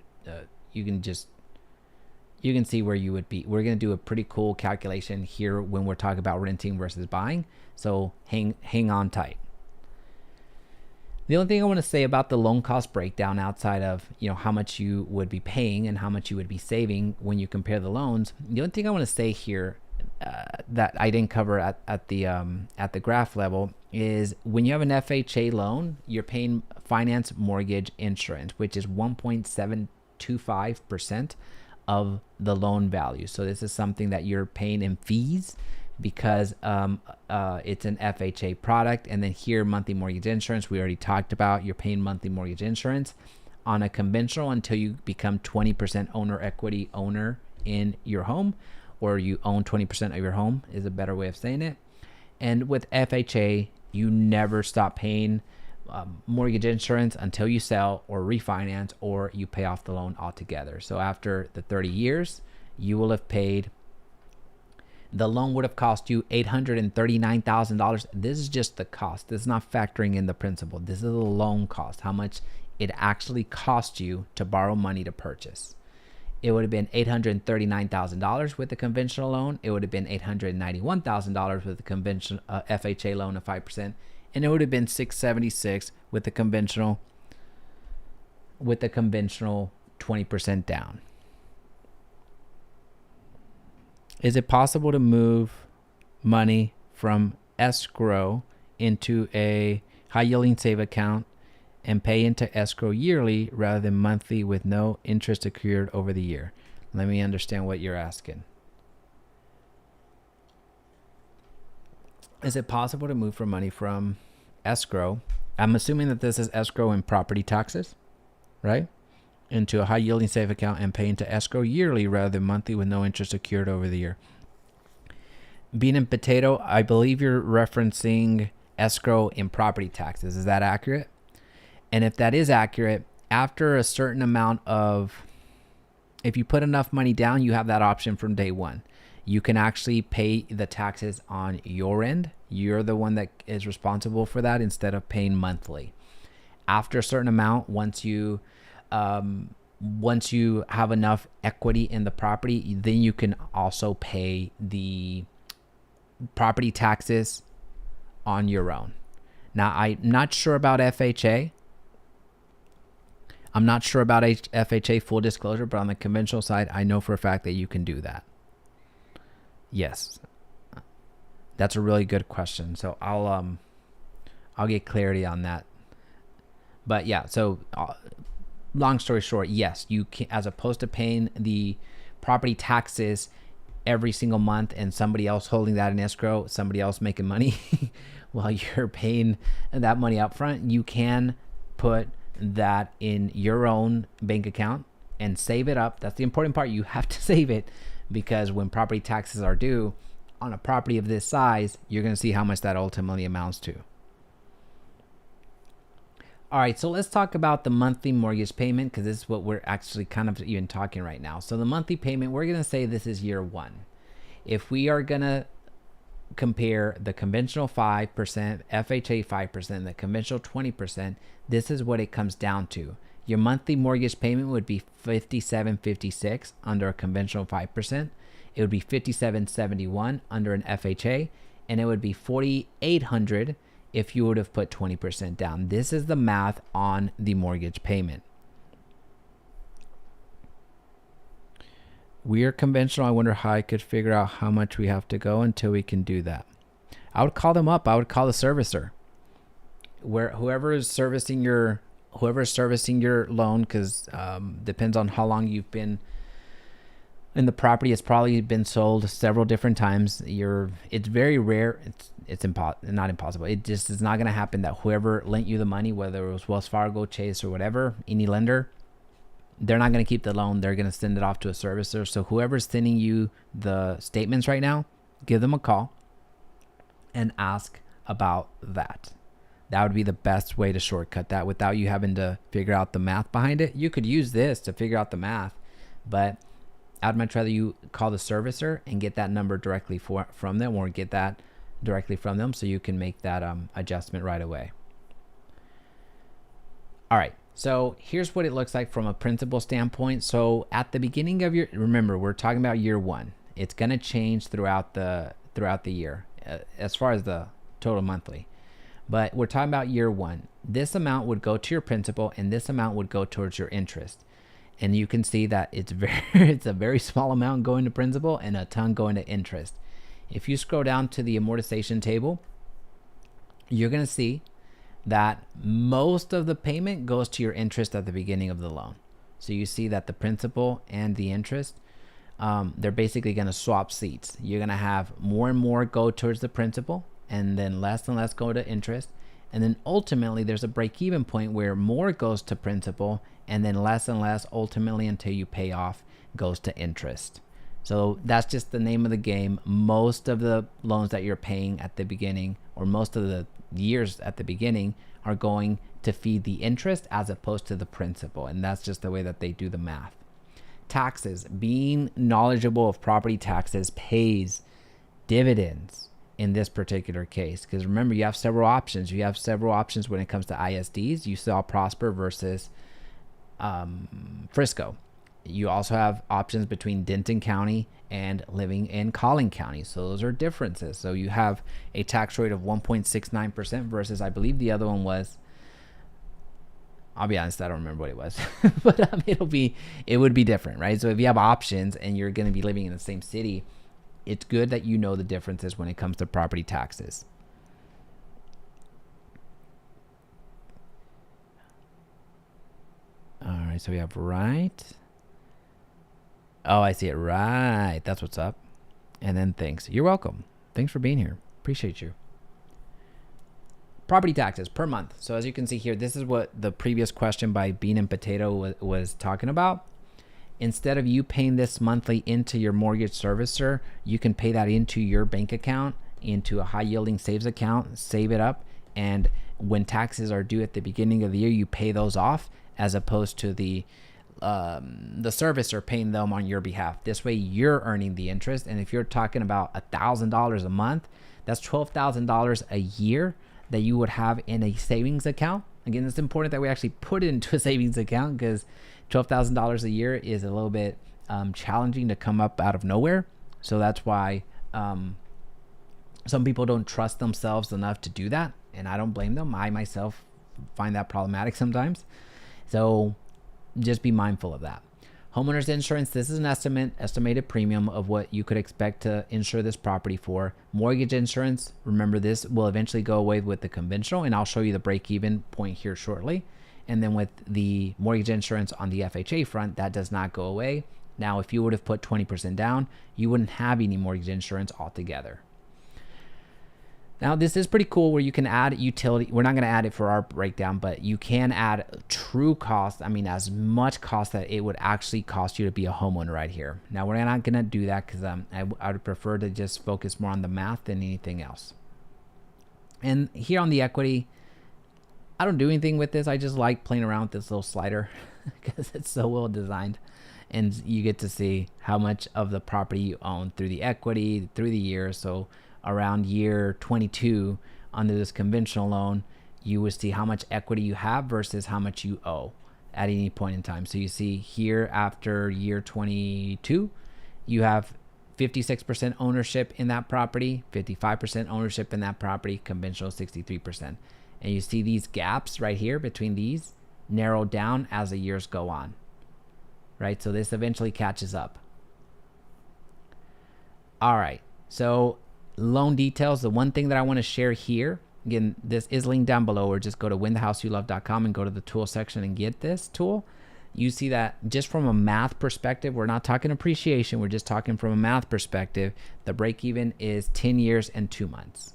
you can see where you would be. We're going to do a pretty cool calculation here when we're talking about renting versus buying. So hang on tight. The only thing I want to say about the loan cost breakdown, outside of how much you would be paying and how much you would be saving when you compare the loans, the only thing I want to say here that I didn't cover at the graph level is when you have an FHA loan, you're paying finance mortgage insurance, which is 1.725% of the loan value. So this is something that you're paying in fees because it's an FHA product. And then here, monthly mortgage insurance, we already talked about. You're paying monthly mortgage insurance on a conventional until you become 20% owner equity owner in your home, or you own 20% of your home is a better way of saying it. And with FHA, you never stop paying mortgage insurance until you sell or refinance or you pay off the loan altogether. So after the 30 years, you will have paid, the loan would have cost you $839,000. This is just the cost. This is not factoring in the principal. This is the loan cost, how much it actually cost you to borrow money to purchase. It would have been $839,000 with the conventional loan. It would have been $891,000 with the conventional FHA loan of 5%. And it would have been $676 with the conventional 20% down. Is it possible to move money from escrow into a high yielding save account and pay into escrow yearly rather than monthly with no interest accrued over the year? Let me understand what you're asking. Is it possible to move for money from escrow? I'm assuming that this is escrow and property taxes, right? Into a high yielding save account and pay into escrow yearly rather than monthly with no interest accrued over the year. Bean and potato, I believe you're referencing escrow in property taxes. Is that accurate? And if that is accurate, after a certain amount of, if you put enough money down, you have that option from day one. You can actually pay the taxes on your end. You're the one that is responsible for that instead of paying monthly. After a certain amount, once you have enough equity in the property, then you can also pay the property taxes on your own. Now, I'm not sure about FHA. I'm not sure about FHA, full disclosure, but on the conventional side, I know for a fact that you can do that. Yes, that's a really good question. So I'll get clarity on that. But yeah, so long story short, yes, you can, as opposed to paying the property taxes every single month and somebody else holding that in escrow, somebody else making money while you're paying that money up front, you can put that in your own bank account and save it up. That's the important part. You have to save it, because when property taxes are due on a property of this size, you're going to see how much that ultimately amounts to. All right, so let's talk about the monthly mortgage payment, because this is what we're actually kind of even talking right now. So the monthly payment, we're going to say this is year one. If we are going to compare the conventional 5%, FHA 5%, the conventional 20%, this is what it comes down to. Your monthly mortgage payment would be $57.56 under a conventional 5%. It would be $57.71 under an FHA, and it would be $4,800 if you would have put 20% down. This is the math on the mortgage payment. We are conventional. I wonder how I could figure out how much we have to go until we can do that. I would call them up. I would call the servicer, whoever is servicing your loan, because depends on how long you've been in the property. It's probably been sold several different times. It's very rare. It's not impossible. It just is not going to happen that whoever lent you the money, whether it was Wells Fargo, Chase, or whatever, any lender, they're not going to keep the loan. They're going to send it off to a servicer. So whoever's sending you the statements right now, give them a call and ask about that. That would be the best way to shortcut that without you having to figure out the math behind it. You could use this to figure out the math, but I'd much rather you call the servicer and get that number directly from them, or get that directly from them so you can make that adjustment right away. All right, so here's what it looks like from a principal standpoint. So at the beginning of remember, we're talking about year one. It's going to change throughout the year as far as the total monthly. But we're talking about year one. This amount would go to your principal, and this amount would go towards your interest. And you can see that it's a very small amount going to principal and a ton going to interest. If you scroll down to the amortization table, you're going to see that most of the payment goes to your interest at the beginning of the loan. So you see that the principal and the interest, they're basically going to swap seats. You're going to have more and more go towards the principal, and then less and less go to interest. And then ultimately there's a break-even point where more goes to principal, and then less and less ultimately until you pay off goes to interest. So that's just the name of the game. Most of the loans that you're paying at the beginning, or most of the years at the beginning, are going to feed the interest as opposed to the principal. And that's just the way that they do the math. Taxes. Being knowledgeable of property taxes pays dividends in this particular case. Because remember, you have several options. You have several options when it comes to ISDs. You saw Prosper versus Frisco. You also have options between Denton County and living in Collin County. So those are differences. So you have a tax rate of 1.69% versus, I believe the other one was, I'll be honest, I don't remember what it was, but it would be different, right? So if you have options and you're going to be living in the same city, it's good that you know the differences when it comes to property taxes. All right, so we have right. Oh, I see it. Right. That's what's up. And then thanks. You're welcome. Thanks for being here. Appreciate you. Property taxes per month. So as you can see here, this is what the previous question by Bean and Potato was talking about. Instead of you paying this monthly into your mortgage servicer, you can pay that into your bank account, into a high yielding saves account, save it up. And when taxes are due at the beginning of the year, you pay those off, as opposed to the servicer paying them on your behalf. This way you're earning the interest. And if you're talking about $1,000 a month, that's $12,000 a year that you would have in a savings account. Again, it's important that we actually put it into a savings account, because $12,000 a year is a little bit challenging to come up out of nowhere. So that's why some people don't trust themselves enough to do that. And I don't blame them. I myself find that problematic sometimes. So just be mindful of that. Homeowners insurance, this is an estimated premium of what you could expect to insure this property for. Mortgage insurance, remember, this will eventually go away with the conventional, and I'll show you the break-even point here shortly. And then with the mortgage insurance on the FHA front, that does not go away. Now, if you would have put 20% down, you wouldn't have any mortgage insurance altogether. Now, this is pretty cool where you can add utility. We're not going to add it for our breakdown, but you can add true cost. I mean, as much cost that it would actually cost you to be a homeowner right here. Now, we're not going to do that because I would prefer to just focus more on the math than anything else. And here on the equity, I don't do anything with this. I just like playing around with this little slider because it's so well designed. And you get to see how much of the property you own through the equity, through the years. So around year 22 under this conventional loan, you would see how much equity you have versus how much you owe at any point in time. So you see here after year 22, you have 56% ownership in that property, 55% ownership in that property, conventional 63%. And you see these gaps right here between these narrow down as the years go on, right? So this eventually catches up. All right, so loan details. The one thing that I want to share here, again, this is linked down below, or just go to winthehouseyoulove.com and go to the tool section and get this tool. You see that just from a math perspective, we're not talking appreciation, we're just talking from a math perspective, the break even is 10 years and 2 months.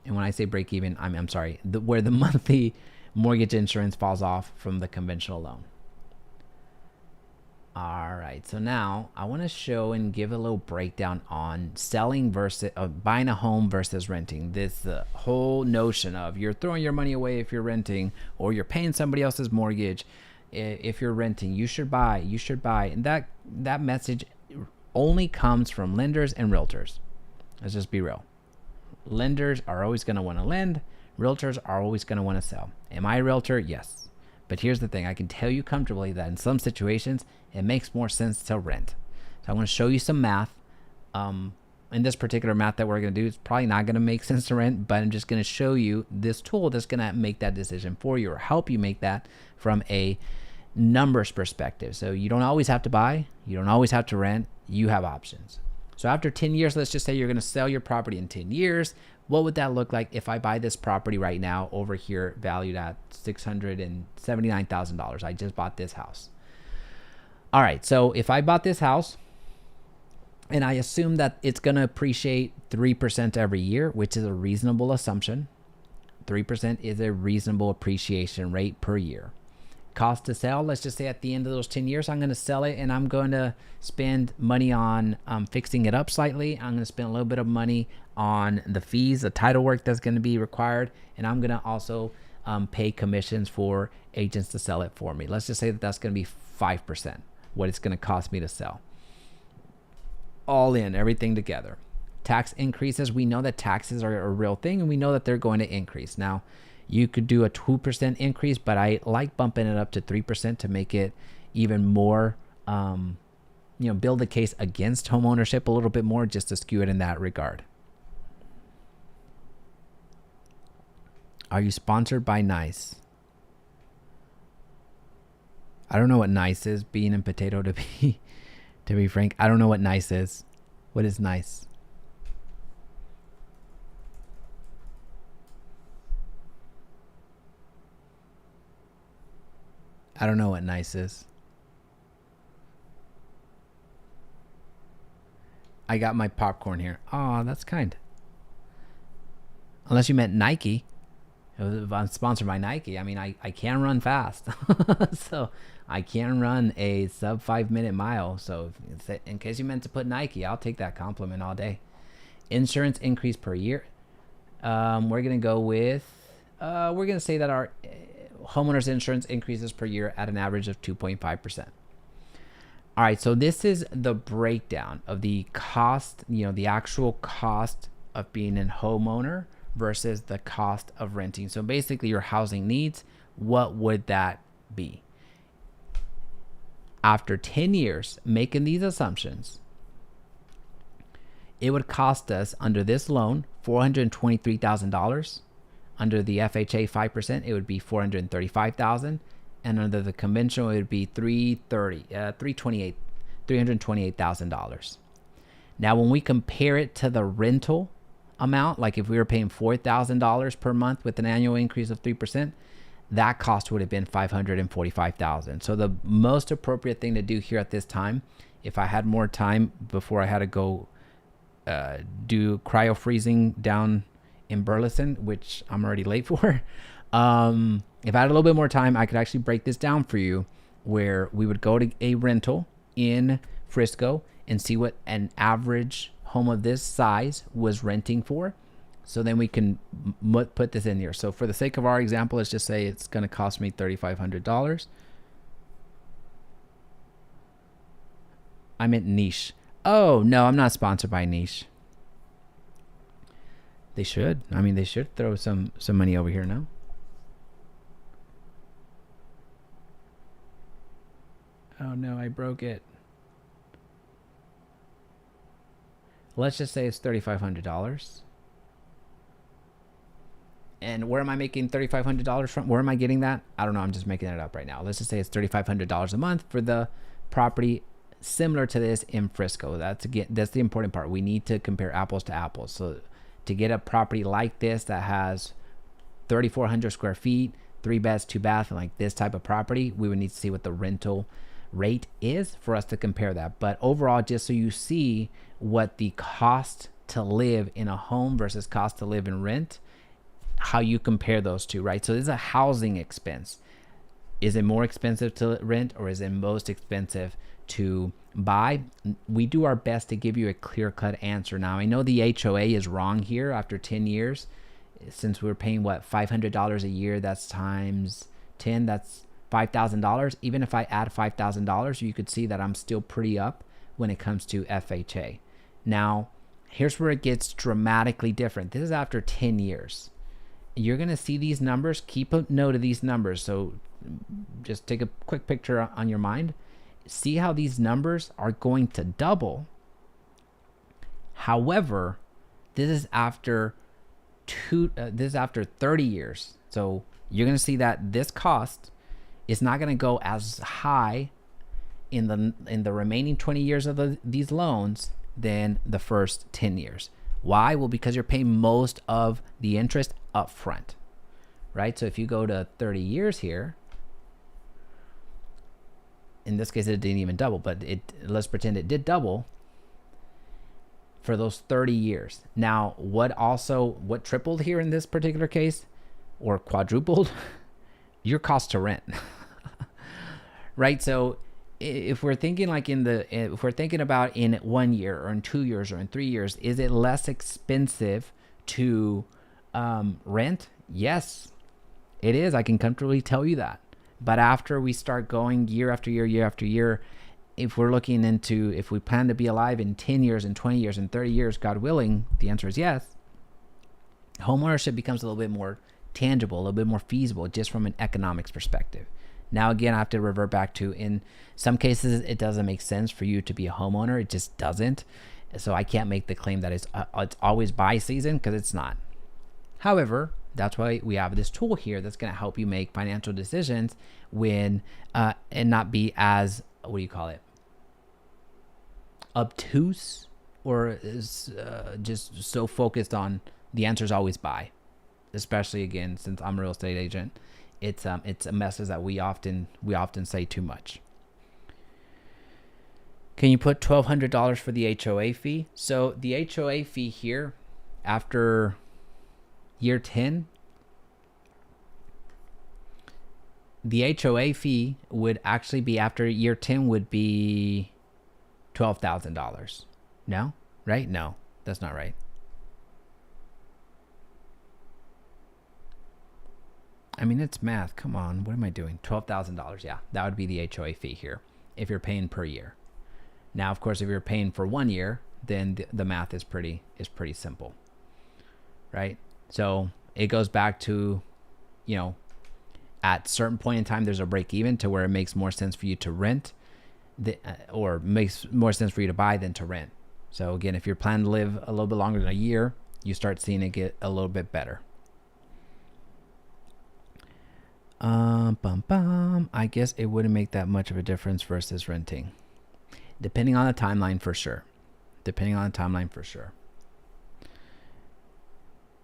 And when I say break even, I'm sorry, where the monthly mortgage insurance falls off from the conventional loan. All right, so now I want to show and give a little breakdown on selling versus buying a home versus renting. This whole notion of you're throwing your money away if you're renting, or you're paying somebody else's mortgage. If you're renting, you should buy, and that message only comes from lenders and realtors. Let's just be real. Lenders are always going to want to lend. Realtors are always going to want to sell. Am I a realtor? Yes. But here's the thing. I can tell you comfortably that in some situations, it makes more sense to rent. So I'm going to show you some math. In this particular math that we're going to do, it's probably not going to make sense to rent, but I'm just going to show you this tool that's going to make that decision for you, or help you make that from a numbers perspective. So you don't always have to buy. You don't always have to rent. You have options. So after 10 years, let's just say you're going to sell your property in 10 years. What would that look like if I buy this property right now over here valued at $679,000? I just bought this house. All right, so if I bought this house and I assume that it's going to appreciate 3% every year, which is a reasonable assumption. 3% is a reasonable appreciation rate per year. cost to sell, let's just say at the end of those 10 years, I'm going to sell it and I'm going to spend money on fixing it up slightly. I'm going to spend a little bit of money on the fees, the title work that's going to be required. And I'm going to also pay commissions for agents to sell it for me. Let's just say that that's going to be 5%, what it's going to cost me to sell. All in, everything together. Tax increases, we know that taxes are a real thing and we know that they're going to increase. Now, you could do a 2% increase, but I like bumping it up to 3% to make it even more, build the case against homeownership a little bit more, just to skew it in that regard. Are you sponsored by NTREIS? I don't know what NTREIS is, bean and potato to be frank. I don't know what NTREIS is. What is NTREIS? I don't know what NTREIS is. I got my popcorn here. Oh, that's kind. Unless you meant Nike. If I'm sponsored by Nike, I mean, I can run fast. So I can run a sub 5 minute mile. So in case you meant to put Nike, I'll take that compliment all day. Insurance increase per year. We're going to go with, we're going to say that our homeowners insurance increases per year at an average of 2.5%. All right, so this is the breakdown of the cost, the actual cost of being a homeowner versus the cost of renting. So basically your housing needs, what would that be? After 10 years, making these assumptions, it would cost us under this loan $423,000. Under the FHA 5%, it would be $435,000, and under the conventional, it would be $328,000. Now, when we compare it to the rental amount, like if we were paying $4,000 per month with an annual increase of 3%, that cost would have been $545,000. So the most appropriate thing to do here at this time, if I had more time before I had to go do cryo freezing down in Burleson, which I'm already late for. If I had a little bit more time, I could actually break this down for you, where we would go to a rental in Frisco and see what an average home of this size was renting for. So then we can put this in here. So for the sake of our example, let's just say it's going to cost me $3,500. I meant niche. Oh, no, I'm not sponsored by niche. They should. I mean, they should throw some money over here now. Oh no, I broke it. Let's just say it's $3,500. And where am I making $3,500 from? Where am I getting that? I don't know. I'm just making it up right now. Let's just say it's $3,500 a month for the property similar to this in Frisco. That's the important part. We need to compare apples to apples. So to get a property like this that has 3,400 square feet, 3 beds, 2 baths, and like this type of property, we would need to see what the rental rate is for us to compare that. But overall, just so you see what the cost to live in a home versus cost to live in rent, how you compare those two, right? So this is a housing expense. Is it more expensive to rent or is it most expensive to buy? We do our best to give you a clear-cut answer. Now, I know the HOA is wrong here after 10 years. Since we're paying, $500 a year, that's times 10, that's $5,000. Even if I add $5,000, you could see that I'm still pretty up when it comes to FHA. Now, here's where it gets dramatically different. This is after 10 years. You're going to see these numbers. Keep a note of these numbers. So just take a quick picture on your mind. See how these numbers are going to double. However, this is after 30 years. So you're going to see that this cost is not going to go as high in the remaining 20 years of these loans than the first 10 years. Why? Well, because you're paying most of the interest up front, right? So if you go to 30 years here, in this case, it didn't even double, but let's pretend it did double for those 30 years. Now, what tripled here in this particular case, or quadrupled? Your cost to rent. right? So if we're thinking like if we're thinking about in 1 year or in 2 years or in 3 years, is it less expensive to rent? Yes, it is. I can comfortably tell you that. But after we start going year after year, year after year, if we're looking into, if we plan to be alive in 10 years and 20 years and 30 years, God willing, the answer is yes. Homeownership becomes a little bit more tangible, a little bit more feasible just from an economics perspective. Now, again, I have to revert back to, in some cases, it doesn't make sense for you to be a homeowner. It just doesn't. So I can't make the claim that it's always buy season, because it's not. However, that's why we have this tool here that's going to help you make financial decisions when and not be as, what do you call it, obtuse, or is just so focused on the answer is always buy. Especially, again, since I'm a real estate agent, it's a message that we often say too much. Can you put $1,200 for the HOA fee? So the HOA fee here, after year 10, the HOA fee would actually be, after year 10, would be $12,000. No, right? No, that's not right. I mean, it's math. Come on. What am I doing? $12,000. Yeah, that would be the HOA fee here if you're paying per year. Now, of course, if you're paying for 1 year, then the math is pretty simple, right? So it goes back to, at certain point in time, there's a break even to where it makes more sense for you to rent, or makes more sense for you to buy than to rent. So again, if you're planning to live a little bit longer than a year, you start seeing it get a little bit better. I guess it wouldn't make that much of a difference versus renting. Depending on the timeline, for sure.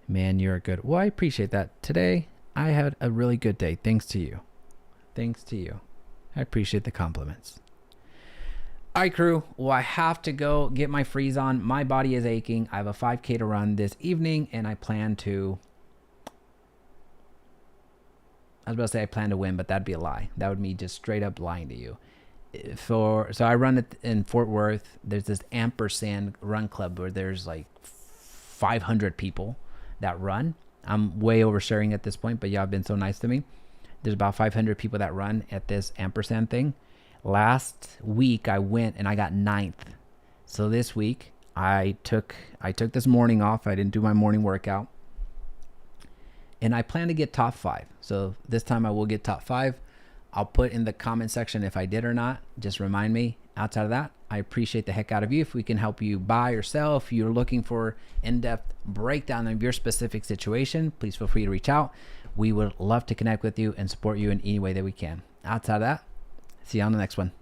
Man, you're good. Well, I appreciate that. Today, I had a really good day. Thanks to you. I appreciate the compliments. All right, crew. Well, I have to go get my freeze on. My body is aching. I have a 5K to run this evening, and I plan to... I was about to say I plan to win, but that'd be a lie. That would be just straight up lying to you. So I run it in Fort Worth. There's this ampersand run club where there's like 500 people that run. I'm way oversharing at this point, but y'all have been so nice to me. There's about 500 people that run at this ampersand thing. Last week I went and I got 9th. So this week I took this morning off. I didn't do my morning workout. And I plan to get top 5. So this time I will get top 5. I'll put in the comment section if I did or not. Just remind me. Outside of that, I appreciate the heck out of you. If we can help you buy or sell, if you're looking for in-depth breakdown of your specific situation, please feel free to reach out. We would love to connect with you and support you in any way that we can. Outside of that, see you on the next one.